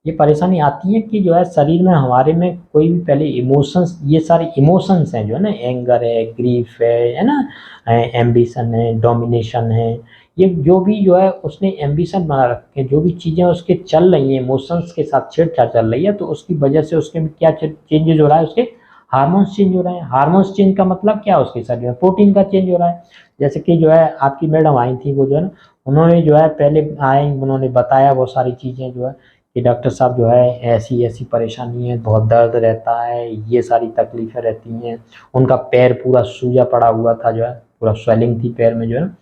ये परेशानी आती है कि जो है शरीर में हमारे में कोई भी पहले इमोशंस, ये सारे इमोशंस हैं, जो है ना, एंगर है, ग्रीफ है ना, एम्बिशन है, डोमिनेशन है, ये जो भी जो है उसने एम्बिशन बना रखे हैं, जो भी चीज़ें उसके चल रही हैं इमोशंस के साथ छेड़छाड़ चल रही है, तो उसकी वजह से उसके में क्या चेंजेस हो रहा है, उसके हार्मोन्स चेंज हो रहे हैं। हार्मोन्स चेंज का मतलब क्या, उसके शरीर में प्रोटीन का चेंज हो रहा है। जैसे कि जो है आपकी मैडम आई थी, वो जो है ना, उन्होंने जो है पहले आए, उन्होंने बताया वो सारी चीज़ें, जो है कि डॉक्टर साहब जो है ऐसी ऐसी परेशानी है, बहुत दर्द रहता है, ये सारी तकलीफें रहती हैं। उनका पैर पूरा सूजा पड़ा हुआ था, जो है पूरा स्वेलिंग थी पैर में, जो है ना।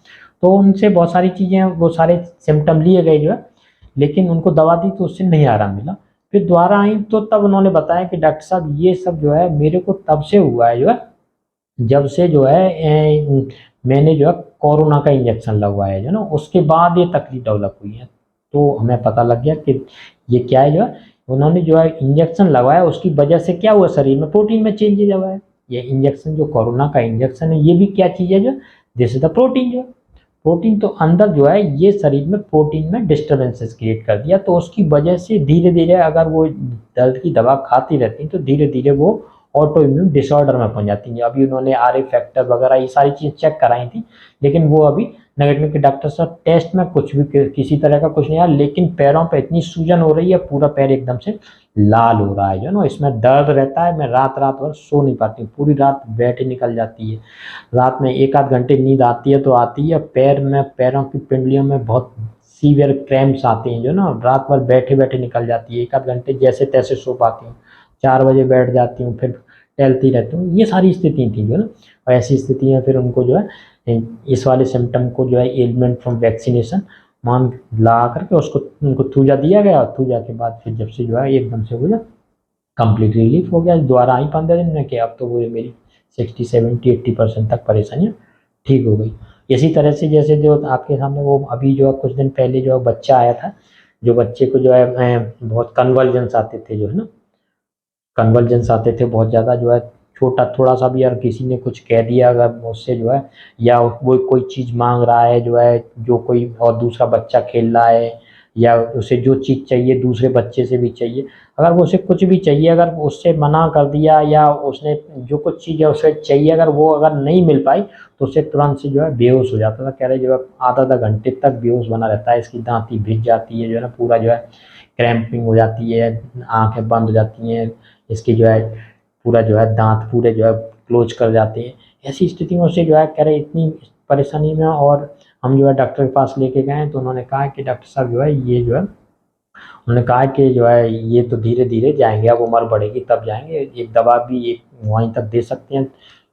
तो उनसे बहुत सारी चीज़ें, वो सारे सिम्टम लिए गए, जो है, लेकिन उनको दवा दी तो उससे नहीं आराम मिला। फिर दोबारा आई तो तब उन्होंने बताया कि डॉक्टर साहब ये सब जो है मेरे को तब से हुआ है, जो है जब से जो है मैंने जो है कोरोना का इंजेक्शन लगवाया है, जो ना, उसके बाद ये तकलीफ डेवलप हुई है। तो हमें पता लग गया कि ये क्या है, जो है उन्होंने जो है इंजेक्शन लगवाया, उसकी वजह से क्या हुआ, शरीर में प्रोटीन में चेंजेज हुआ है। ये इंजेक्शन जो कोरोना का इंजेक्शन है, ये भी क्या चीज़ है, जो दिस इज द प्रोटीन, जो प्रोटीन तो अंदर जो है ये शरीर में प्रोटीन में डिस्टर्बेंसेस क्रिएट कर दिया, तो उसकी वजह से धीरे धीरे अगर वो दर्द की दवा खाती रहती तो धीरे धीरे वो ऑटो इम्यून डिसऑर्डर में पहुंच जाती हैं। अभी उन्होंने आर ए फैक्टर वगैरह ये सारी चीज़ चेक कराई थी, लेकिन वो अभी नेगेटिव के डॉक्टर साहब टेस्ट में कुछ भी किसी तरह का कुछ नहीं आया, लेकिन पैरों पे इतनी सूजन हो रही है, पूरा पैर एकदम से लाल हो रहा है, जो ना, इसमें दर्द रहता है। मैं रात रात भर सो नहीं पाती हूँ, पूरी रात बैठे निकल जाती है, रात में 1 आध घंटे नींद आती है तो आती है। पैर में, पैरों की पिंडलियों में बहुत सीवियर क्रैम्प्स आते हैं, जो ना, रात भर बैठे बैठे निकल जाती है। 1 आध घंटे जैसे तैसे सो पाती हूँ, 4 बजे बैठ जाती हूँ, फिर टहलती रहती हूँ। ये सारी स्थिति थी, जो ना, और ऐसी स्थिति में फिर उनको जो है इस वाले सिम्टम को जो है एलिमेंट फ्रॉम वैक्सीनेशन मान ला करके उसको उनको थूजा दिया गया, और थूजा के बाद फिर जब से जो है एकदम से वो जो कंप्लीट रिलीफ हो गया। दोबारा आई 15 दिन में कि अब तो वो मेरी 60, 70, 80% तक परेशानियाँ ठीक हो गई। इसी तरह से जैसे जो आपके सामने वो अभी जो है कुछ दिन पहले जो बच्चा आया था, जो बच्चे को जो है बहुत कन्वर्जेंस आते थे, जो है ना, कन्वर्जेंस आते थे बहुत ज़्यादा, जो है छोटा थोड़ा सा भी अगर किसी ने कुछ कह दिया अगर उससे, जो है, या वो कोई चीज़ मांग रहा है, जो है जो कोई और दूसरा बच्चा खेल रहा है, या उसे जो चीज़ चाहिए दूसरे बच्चे से भी चाहिए, अगर वो उसे कुछ भी चाहिए, अगर उससे मना कर दिया या उसने जो कुछ चीज़ है उसे चाहिए, अगर वो अगर नहीं मिल पाई तो उसे तुरंत से जो है बेहोश हो जाता था। कह रहे जो है आधा आधा घंटे तक बेहोश बना रहता है, इसकी दांती भिज जाती है, जो है ना, पूरा जो है क्रैम्पिंग हो जाती है, आंखें बंद हो जाती हैं, इसकी जो है पूरा जो है दांत पूरे जो है क्लोज कर जाते हैं। ऐसी स्थिति में उसे जो है कह रहे इतनी परेशानी में, और हम जो है डॉक्टर के पास लेके गए तो उन्होंने कहा कि डॉक्टर साहब जो है ये जो है, उन्होंने कहा कि जो है ये तो धीरे धीरे जाएंगे, अब उम्र बढ़ेगी तब जाएंगे, एक दवा भी एक वहीं तक दे सकते हैं,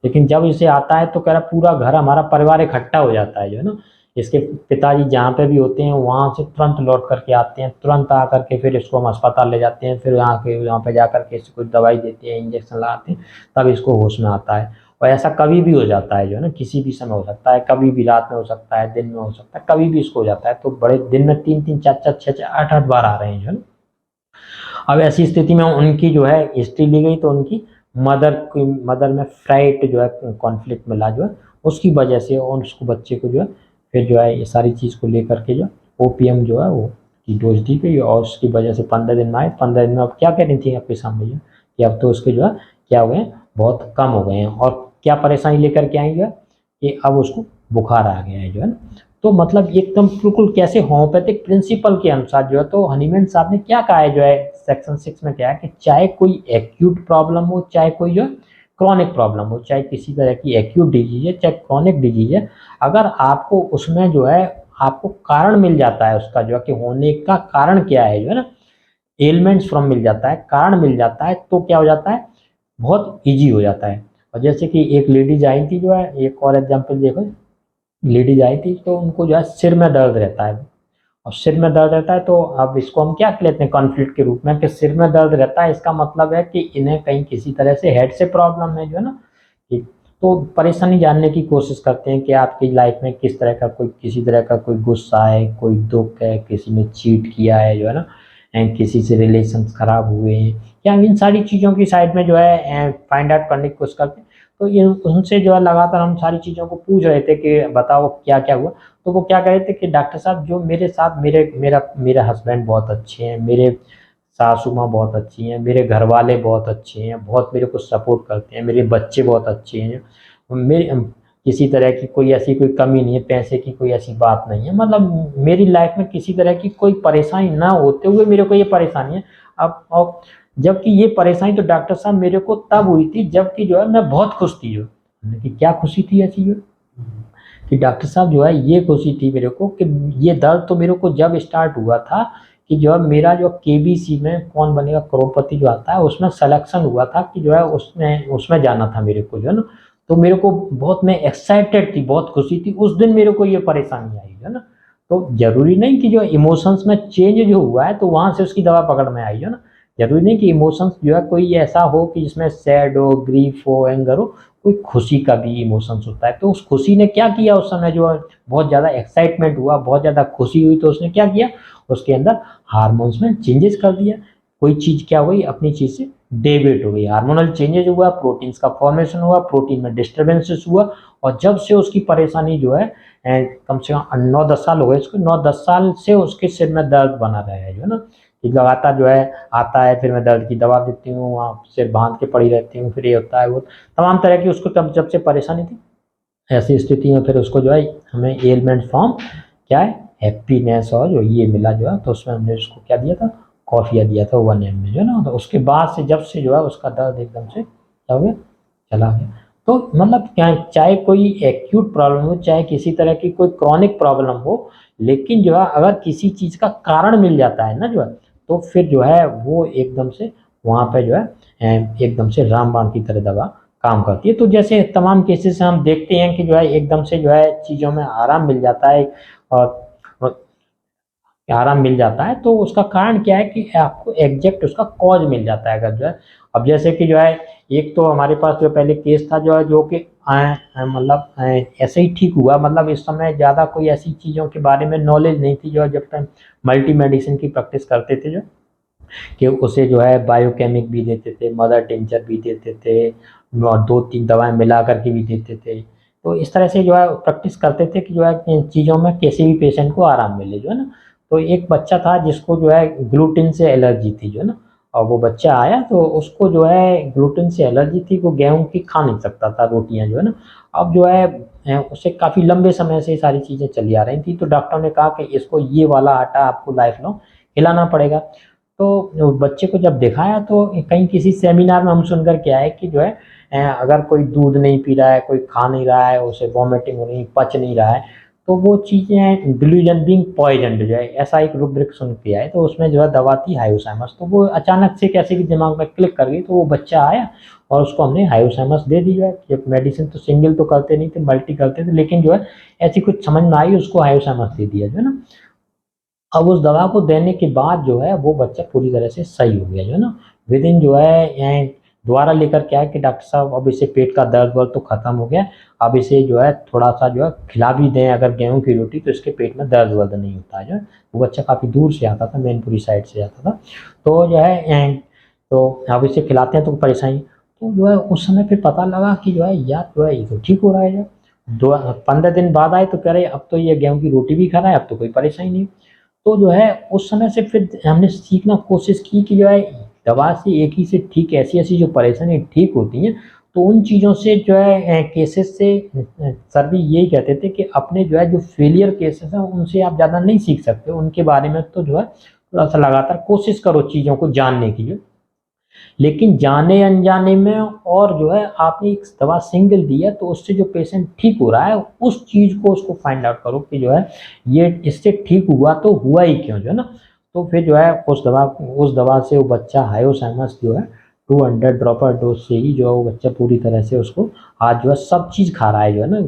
लेकिन जब इसे आता है तो कह रहा पूरा घर हमारा परिवार इकट्ठा हो जाता है, जो है ना, इसके पिताजी जहाँ पे भी होते हैं वहाँ से तुरंत लौट करके आते हैं, तुरंत आकर के फिर इसको हम अस्पताल ले जाते हैं, फिर यहाँ पे जा करके इसको कुछ दवाई देते हैं, इंजेक्शन लगाते हैं, तब इसको होश में आता है। और ऐसा कभी भी हो जाता है जो है ना, किसी भी समय हो सकता है, कभी भी रात में हो सकता है, दिन में हो सकता है, कभी भी इसको हो जाता है। तो बड़े दिन में 3-3, 4-4, 6-6, 8-8 बार आ रहे हैं जो है ना। अब ऐसी स्थिति में उनकी जो है हिस्ट्री ली गई, तो उनकी मदर में फ्राइट जो है कॉन्फ्लिक्ट मिला जो है, उसकी वजह से और उसको बच्चे को जो है फिर जो है ये सारी चीज़ को लेकर के जो ओपीएम जो है वो की डोज दी गई, और उसकी वजह से 15 दिन में आए। 15 दिन में अब क्या कह रही थी आपके सामने जो कि अब तो उसके जो है क्या हो गए हैं, बहुत कम हो गए हैं। और क्या परेशानी लेकर के आएंगे कि अब उसको बुखार आ गया है जो है ना। तो मतलब एकदम बिल्कुल कैसे होम्योपैथिक प्रिंसिपल के अनुसार जो है, तो हनीमैन साहब ने क्या कहा है जो है सेक्शन 6 में क्या है कि चाहे कोई एक्यूट प्रॉब्लम हो, चाहे कोई जो क्रॉनिक प्रॉब्लम हो, चाहे किसी तरह की एक्यूट डिजीज है, चाहे क्रॉनिक डिजीज है, अगर आपको उसमें जो है आपको कारण मिल जाता है उसका जो है कि होने का कारण क्या है जो है ना, एलिमेंट्स फ्रॉम मिल जाता है, कारण मिल जाता है, तो क्या हो जाता है, बहुत ईजी हो जाता है। और जैसे कि एक लेडीज आई थी जो है, एक और एग्जाम्पल देखो, लेडीज आई थी तो उनको जो है सिर में दर्द रहता है, और सिर में दर्द रहता है तो अब इसको हम क्या लेते हैं कॉन्फ्लिक्ट के रूप में कि सिर में दर्द रहता है, इसका मतलब है कि इन्हें कहीं किसी तरह से हेड से प्रॉब्लम है जो है ना। ठीक, तो परेशानी जानने की कोशिश करते हैं कि आपकी लाइफ में किस तरह का कोई किसी तरह का कोई गुस्सा है, कोई दुख है, किसी ने चीट किया है जो है ना, एंड किसी से रिलेशन खराब हुए हैं, या इन सारी चीज़ों की साइड में जो है फाइंड आउट करने की कोशिश करते हैं। तो ये उनसे जो है लगातार हम सारी चीज़ों को पूछ रहे थे कि बताओ क्या क्या हुआ। तो वो क्या कह रहे थे कि डॉक्टर साहब जो मेरे साथ मेरा हस्बैंड बहुत अच्छे हैं, मेरे सासू माँ बहुत अच्छी हैं, मेरे घर वाले बहुत अच्छे हैं, बहुत मेरे को सपोर्ट करते हैं, मेरे बच्चे बहुत अच्छे हैं, मेरे किसी तरह की कोई ऐसी कोई कमी नहीं है, पैसे की कोई ऐसी बात नहीं है, मतलब मेरी लाइफ में किसी तरह की कोई परेशानी ना होते हुए मेरे को ये परेशानी है। अब जबकि ये परेशानी तो डॉक्टर साहब मेरे को तब हुई थी जबकि जो है मैं बहुत खुश थी जो। हमने कि क्या खुशी थी ऐसी जो कि डॉक्टर साहब जो है ये खुशी थी मेरे को कि ये दर्द तो मेरे को जब स्टार्ट हुआ था कि जो है मेरा जो केबीसी में कौन बनेगा करोड़पति जो आता है उसमें सिलेक्शन हुआ था कि जो है उसमें जाना था मेरे को जो है ना। तो मेरे को बहुत मैं एक्साइटेड थी, बहुत खुशी थी, उस दिन मेरे को ये परेशानी आई है ना। तो जरूरी नहीं कि जो इमोशंस में चेंज जो हुआ है तो वहां से उसकी दवा पकड़ में आई है ना। जरूरी नहीं कि इमोशंस जो है कोई ऐसा हो कि जिसमें सैड हो, ग्रीफ हो, एंगर हो, कोई खुशी का भी इमोशंस होता है। तो उस खुशी ने क्या किया उस समय जो है बहुत ज़्यादा एक्साइटमेंट हुआ, बहुत ज़्यादा खुशी हुई, तो उसने क्या किया उसके अंदर हार्मोन्स में चेंजेस कर दिया। कोई चीज़ क्या हुई अपनी चीज़ से डेविएट हो गई, हार्मोनल चेंजेस हुआ, प्रोटीन्स का फॉर्मेशन हुआ, प्रोटीन में डिस्टर्बेंसेस हुआ, और जब से उसकी परेशानी जो है कम से कम 9-10 साल हो गए इसको, 9-10 साल से उसके सिर में दर्द बना रहा है जो है ना, कि लगातार जो है आता है, फिर मैं दर्द की दवा देती हूँ, वहाँ सिर बांध के पड़ी रहती हूँ, फिर ये होता है वो तमाम तरह की उसको जब से परेशानी थी। ऐसी स्थिति में फिर उसको जो है हमें एलिमेंट फ्रॉम क्या है हैप्पीनेस और जो ये मिला जो है, तो उसमें हमने उसको क्या दिया था कॉफिया दिया था 1 एम में जो है ना। तो उसके बाद से जब से जो है उसका दर्द एकदम से क्या हो गया चला गया। तो मतलब क्या चाहे कोई एक्यूट प्रॉब्लम हो, चाहे किसी तरह की कोई क्रॉनिक प्रॉब्लम हो, लेकिन जो है अगर किसी चीज़ का कारण मिल जाता है ना जो है, तो फिर जो है वो एकदम से वहाँ पे जो है एकदम से रामबाण की तरह दवा काम करती है। तो जैसे तमाम केसेस से हम देखते हैं कि जो है एकदम से जो है चीज़ों में आराम मिल जाता है, और आराम मिल जाता है, तो उसका कारण क्या है कि आपको एग्जैक्ट उसका कॉज मिल जाता है अगर जो है। अब जैसे कि जो है एक तो हमारे पास जो पहले केस था जो है जो कि मतलब ऐसे ही ठीक हुआ, मतलब इस समय ज़्यादा कोई ऐसी चीज़ों के बारे में नॉलेज नहीं थी जो जब तक मल्टी मेडिसिन की प्रैक्टिस करते थे जो कि उसे जो है बायोकेमिक भी देते थे, मदर टिंचर भी देते थे, और 2-3 दवाएं मिला करके भी देते थे। तो इस तरह से जो है प्रैक्टिस करते थे कि जो है इन चीज़ों में किसी भी पेशेंट को आराम मिले जो है ना। तो एक बच्चा था जिसको जो है ग्लूटेन से एलर्जी थी जो है ना, और वो बच्चा आया तो उसको जो है ग्लूटेन से एलर्जी थी, वो गेहूं की खा नहीं सकता था रोटियां जो है ना। अब जो है उसे काफ़ी लंबे समय से सारी चीज़ें चली आ रही थी, तो डॉक्टर ने कहा कि इसको ये वाला आटा आपको लाइफ लॉन्ग खिलाना पड़ेगा। तो बच्चे को जब दिखाया तो कहीं किसी सेमिनार में हम सुनकर के आए कि जो है अगर कोई दूध नहीं पी रहा है, कोई खा नहीं रहा है, उसे वॉमिटिंग हो रही, पच नहीं रहा है, तो वो चीज़ें डिल्यूजन बीइंग पॉइजन्ड जो है, ऐसा एक रूब्रिक सुन के आए, तो उसमें जो है दवा थी हाइपोथैलेमस। तो वो अचानक से कैसे कि दिमाग में क्लिक कर गई, तो वो बच्चा आया और उसको हमने हाइपोथैलेमस दे दी। जब मेडिसिन तो सिंगल तो करते नहीं थे, मल्टी करते थे, लेकिन जो है ऐसी कुछ समझ में आई, उसको हाइपोथैलेमस दे दिया जो है ना। अब उस दवा को देने के बाद जो है वो बच्चा पूरी तरह से सही हो गया जो है ना। विदिन जो है दोबारा लेकर के आया कि डॉक्टर साहब अब इसे पेट का दर्द वर्द तो खत्म हो गया, अब इसे जो है थोड़ा सा जो है खिला भी दें अगर गेहूं की रोटी, तो इसके पेट में दर्द वर्द नहीं होता है जो है। वो बच्चा काफ़ी दूर से आता था, मैनपुरी साइड से आता था। तो जो है तो अब इसे खिलाते हैं तो परेशानी, तो जो है उस समय फिर पता लगा कि जो है यार जो है ये तो ठीक हो रहा है। जब 15 दिन बाद आए तो कह रहे अब तो ये गेहूं की रोटी भी खा रहा है, अब तो कोई परेशानी नहीं। तो जो है उस समय से फिर हमने सीखना कोशिश की कि जो है दवा से एक ही से ठीक, ऐसी-ऐसी जो परेशानी ठीक होती हैं, तो उन चीज़ों से जो है केसेस से सर भी यही कहते थे कि अपने जो है जो फेलियर केसेस हैं उनसे आप ज़्यादा नहीं सीख सकते, उनके बारे में तो जो है थोड़ा-सा लगातार कोशिश करो चीज़ों को जानने की जो। लेकिन जाने अनजाने में और जो है आपने एक दवा सिंगल दी है तो उससे जो पेशेंट ठीक हो रहा है उस चीज़ को उसको फाइंड आउट करो कि जो है ये इससे ठीक हुआ तो हुआ ही क्यों जो है ना। तो फिर जो है उस दवा से वो बच्चा हाइपोथैलेमस जो है 200 ड्रॉपर डोज से ही जो है वो बच्चा पूरी तरह से उसको आज जो है सब चीज़ खा रहा है जो है ना।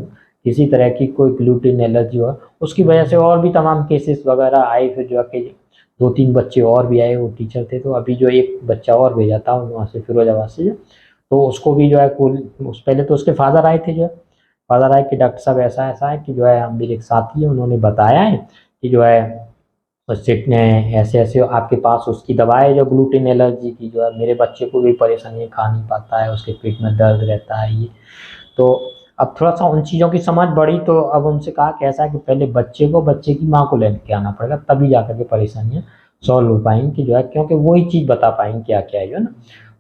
किसी तरह की कोई ग्लूटेन एलर्जी हो उसकी वजह से और भी तमाम केसेस वगैरह आए, फिर जो है कि 2-3 बच्चे और भी आए, वो टीचर थे, तो अभी जो एक बच्चा और भेजा था वहाँ से फिरोजाबाद से जो, तो उसको भी जो है पहले तो उसके फादर आए थे जो है, फादर आए कि डॉक्टर साहब ऐसा-ऐसा है कि जो है मेरे एक साथी है उन्होंने बताया है कि जो है उससे ऐसे-ऐसे आपके पास उसकी दवा है जो ग्लूटेन एलर्जी की, जो है मेरे बच्चे को भी परेशानी है, खा नहीं पाता है, उसके पेट में दर्द रहता है ये। तो अब थोड़ा-सा उन चीज़ों की समझ बढ़ी, तो अब उनसे कहा कि ऐसा है कि पहले बच्चे को बच्चे की माँ को लेके आना पड़ेगा, तभी जाकर के परेशानियाँ सॉल्व हो पाएँगी कि जो है, क्योंकि वो ही चीज़ बता पाएँगे क्या-क्या है जो है ना।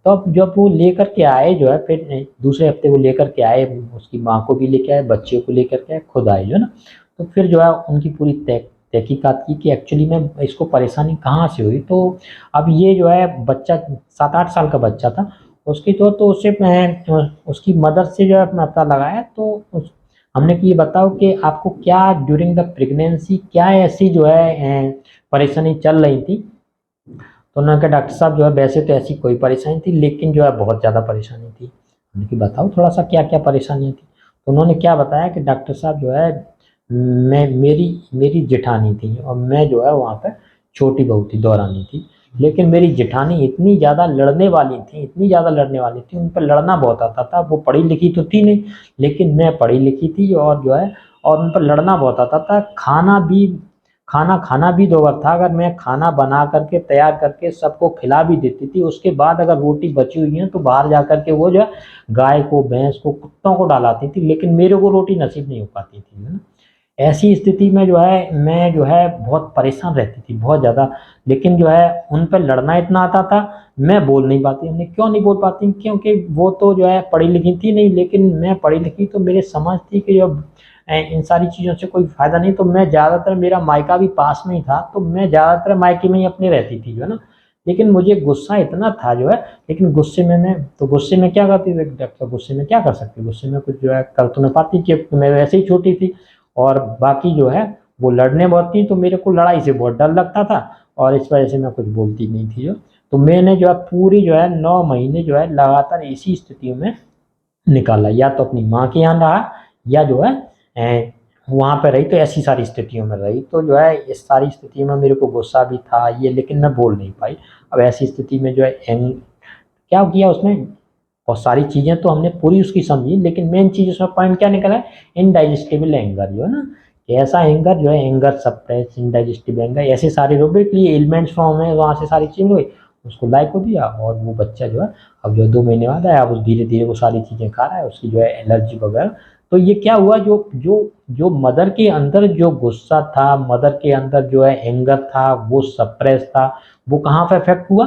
तो अब जब वो लेकर के आए जो है, फिर दूसरे हफ्ते वो लेकर के आए, उसकी माँ को भी लेके आए, बच्चे को लेकर के आए, खुद आए जो है ना। तो फिर जो है उनकी पूरी तहकीकात की कि एक्चुअली में इसको परेशानी कहाँ से हुई। तो अब ये जो है बच्चा 7-8 साल का बच्चा था, उसकी तो उससे उसकी मदर से जो है पता लगाया, तो हमने कि ये बताओ कि आपको क्या ड्यूरिंग द प्रेगनेंसी क्या ऐसी जो है परेशानी चल रही थी। तो उन्होंने कहा डॉक्टर साहब जो है वैसे तो ऐसी कोई परेशानी थी, लेकिन जो है बहुत ज़्यादा परेशानी थी। हमने कि बताओ थोड़ा सा क्या क्या परेशानियाँ थी। तो उन्होंने क्या बताया कि डॉक्टर साहब जो है मैं मेरी मेरी जेठानी थी और मैं जो है वहाँ पे छोटी बहू थी, दौरानी थी। लेकिन मेरी जेठानी इतनी ज़्यादा लड़ने वाली थी, इतनी ज़्यादा लड़ने वाली थी, उन पर लड़ना बहुत आता था। वो पढ़ी लिखी तो थी नहीं, लेकिन मैं पढ़ी लिखी थी और जो है और उन पर लड़ना बहुत आता था। खाना खाना भी 2 बार था, अगर मैं खाना बना करके तैयार करके सबको खिला भी देती थी, उसके बाद अगर रोटी बची हुई है तो बाहर जा कर के वो जो है गाय को, भैंस को, कुत्तों को डालाती थी, लेकिन मेरे को रोटी नसीब नहीं हो पाती थी, है ना। ऐसी स्थिति में जो है मैं जो है बहुत परेशान रहती थी, बहुत ज़्यादा। लेकिन जो है उन पे लड़ना इतना आता था, मैं बोल नहीं पाती। हमने क्यों नहीं बोल पाती? क्योंकि वो तो जो है पढ़ी लिखी थी नहीं, लेकिन मैं पढ़ी लिखी, तो मेरी समझ थी कि जब इन सारी चीज़ों से कोई फ़ायदा नहीं, तो मैं ज़्यादातर, मेरा मायका भी पास में ही था, तो मैं ज़्यादातर मायके में ही अपनी रहती थी जो है ना। लेकिन मुझे गुस्सा इतना था जो है, लेकिन गुस्से में गुस्से में क्या करती थी डॉक्टर, गुस्से में क्या कर सकती, गुस्से में कुछ जो है कर तो नहीं पाती कि मैं वैसे ही छोटी थी। और बाकी जो है वो लड़ने बहुत थी, तो मेरे को लड़ाई से बहुत डर लगता था और इस वजह से मैं कुछ बोलती नहीं थी जो। तो मैंने जो है पूरी जो है 9 महीने जो है लगातार इसी स्थितियों में निकाला, या तो अपनी माँ के यहाँ रहा या जो है वहाँ पे रही, तो ऐसी सारी स्थितियों में रही। तो जो है इस सारी स्थिति में मेरे को गुस्सा भी था ये, लेकिन मैं बोल नहीं पाई। अब ऐसी स्थिति में जो है क्या किया उसमें, बहुत सारी चीज़ें तो हमने पूरी उसकी समझी, लेकिन मेन चीज़ उसमें पॉइंट क्या निकला है, इनडाइजेस्टिबल एंगर जो है ना, कि ऐसा एंगर जो है, एंगर सप्रेस, इनडाइजेस्टिबल एंगर, ऐसे सारे रूब्रिक लिए, एलिमेंट्स फॉर्म है, वहाँ से सारी चीज़ें हुई, उसको लाइक को दिया और वो बच्चा जो है अब जो 2 महीने बाद आया, अब धीरे धीरे वो सारी चीज़ें खा रहा है, उसकी जो है एलर्जी वगैरह। तो ये क्या हुआ, जो जो जो मदर के अंदर जो गुस्सा था, मदर के अंदर जो है एंगर था, वो सप्रेस था, वो कहाँ पे इफेक्ट हुआ,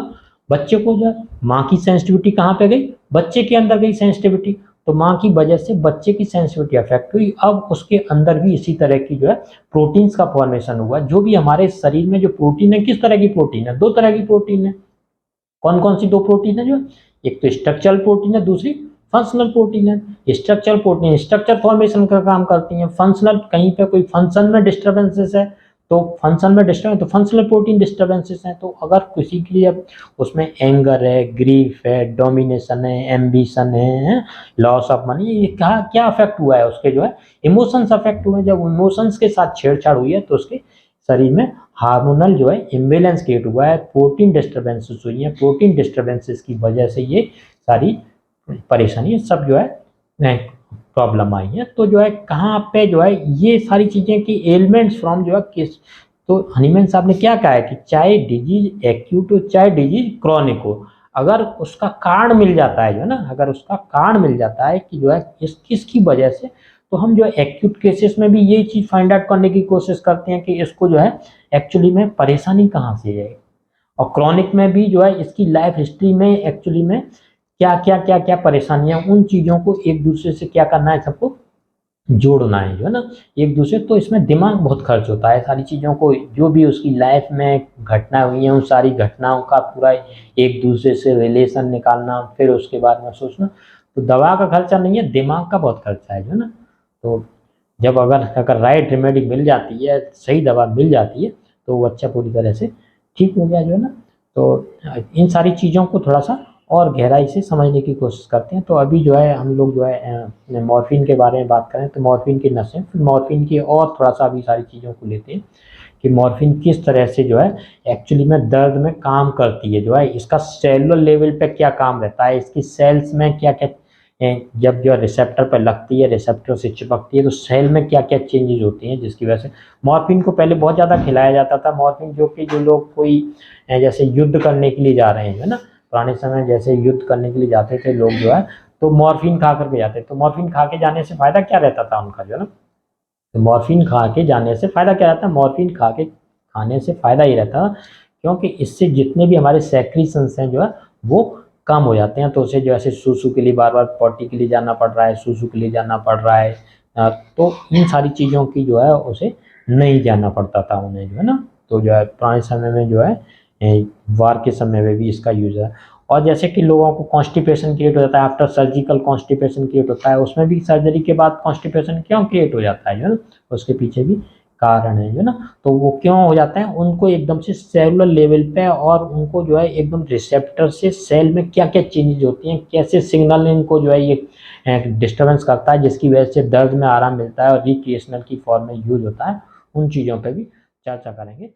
बच्चे को जो है, माँ की सेंसिटिविटी कहाँ पे गई, बच्चे के अंदर गई सेंसिटिविटी। तो माँ की वजह से बच्चे की सेंसिटिविटी अफेक्ट हुई, अब उसके अंदर भी इसी तरह की जो है प्रोटीन्स का फॉर्मेशन हुआ। जो भी हमारे शरीर में जो प्रोटीन है, किस तरह की प्रोटीन है, 2 तरह की प्रोटीन है। कौन कौन सी 2 प्रोटीन है जो, एक तो स्ट्रक्चरल प्रोटीन है, दूसरी फंक्शनल प्रोटीन है। स्ट्रक्चरल प्रोटीन स्ट्रक्चर फॉर्मेशन का काम करती हैं। फंक्शनल कहीं पे कोई फंक्शन में डिस्टर्बेंसेस है तो फंक्शन में डिस्टर्बेंस तो फंक्शनल प्रोटीन डिस्टर्बेंसेस हैं। तो अगर किसी के लिए उसमें एंगर है, ग्रीफ है, डोमिनेशन है, एम्बिशन है, लॉस ऑफ मनी, ये क्या क्या अफेक्ट हुआ है, उसके जो है इमोशंस अफेक्ट हुए हैं। जब इमोशंस के साथ छेड़छाड़ हुई है तो उसके शरीर में हार्मोनल जो है इम्बेलेंस क्रिएट हुआ है, प्रोटीन डिस्टर्बेंसेस हुई हैं। प्रोटीन डिस्टर्बेंसेस की वजह से ये सारी परेशानी सब जो है प्रॉब्लम आई है। तो जो है कहाँ पे जो है ये सारी चीज़ें की एलिमेंट्स फ्रॉम जो है किस, तो हनीमैन साहब ने क्या कहा है कि चाहे डिजीज एक्यूट हो चाहे डिजीज क्रॉनिक हो, अगर उसका कारण मिल जाता है जो है ना, अगर उसका कारण मिल जाता है कि जो है किसकी वजह से, तो हम जो है एक्यूट केसेस में भी यही चीज़ फाइंड आउट करने की कोशिश करते हैं कि इसको जो है एक्चुअली में परेशानी कहाँ से है। और क्रॉनिक में भी जो है इसकी लाइफ हिस्ट्री में एक्चुअली में क्या परेशानियां, उन चीज़ों को एक दूसरे से क्या करना है, सबको जोड़ना है जो है ना एक दूसरे। तो इसमें दिमाग बहुत खर्च होता है, सारी चीज़ों को जो भी उसकी लाइफ में घटना हुई हैं उन सारी घटनाओं का पूरा एक दूसरे से रिलेशन निकालना, फिर उसके बाद में सोचना। तो दवा का खर्चा नहीं है, दिमाग का बहुत खर्चा है जो है ना। तो जब अगर राइट रेमेडी मिल जाती है, सही दवा मिल जाती है, तो वो बच्चा पूरी तरह से ठीक हो गया जो है ना। तो इन सारी चीज़ों को थोड़ा सा और गहराई से समझने की कोशिश करते हैं। तो अभी जो है हम लोग जो है मॉर्फिन के बारे में बात करें तो मॉर्फिन की नशे, फिर मॉर्फिन की और थोड़ा सा अभी सारी चीज़ों को लेते हैं कि मॉर्फिन किस तरह से जो है एक्चुअली में दर्द में काम करती है, जो है इसका सेलुलर लेवल पे क्या काम रहता है, इसकी सेल्स में क्या क्या जब जो रिसेप्टर पर लगती है, रिसेप्टर से चिपकती है, तो सेल में क्या क्या चेंजेस होती हैं जिसकी वजह से मॉर्फिन को पहले बहुत ज़्यादा खिलाया जाता था। मॉर्फिन जो कि जो लोग कोई जैसे युद्ध करने के लिए जा रहे हैं है ना, पुराने समय जैसे युद्ध करने के लिए जाते थे लोग जो है, तो मॉर्फिन खा करके जाते। तो मॉर्फिन खा के जाने से फ़ायदा क्या रहता था उनका जो है ना, तो मॉर्फिन खा के जाने से फ़ायदा क्या रहता है, मॉर्फिन खा के खाने से फ़ायदा ही रहता क्योंकि इससे जितने भी हमारे सेक्रीशंस हैं जो है वो कम हो जाते हैं। तो उसे जो ऐसे सूसू के लिए बार बार पॉटी के लिए जाना पड़ रहा है, सूसू के लिए जाना पड़ रहा है, तो इन सारी चीज़ों की जो है उसे नहीं जाना पड़ता था उन्हें जो है ना। तो जो है पुराने समय में जो है वार के समय में भी इसका यूज़ है। और जैसे कि लोगों को कॉन्स्टिपेशन क्रिएट हो जाता है, आफ्टर सर्जिकल कॉन्स्टिपेशन क्रिएट होता है, उसमें भी सर्जरी के बाद कॉन्स्टिपेशन क्यों क्रिएट हो जाता है जो है ना, उसके पीछे भी कारण है जो ना। तो वो क्यों हो जाता है, उनको एकदम से सेलुलर लेवल पे और उनको जो है एकदम रिसेप्टर से सेल में क्या क्या चेंजेज होती हैं, कैसे सिग्नल इनको जो है ये डिस्टर्बेंस करता है जिसकी वजह से दर्द में आराम मिलता है और रिक्रिएशनल की फॉर्म में यूज होता है, उन चीज़ों पर भी चर्चा करेंगे।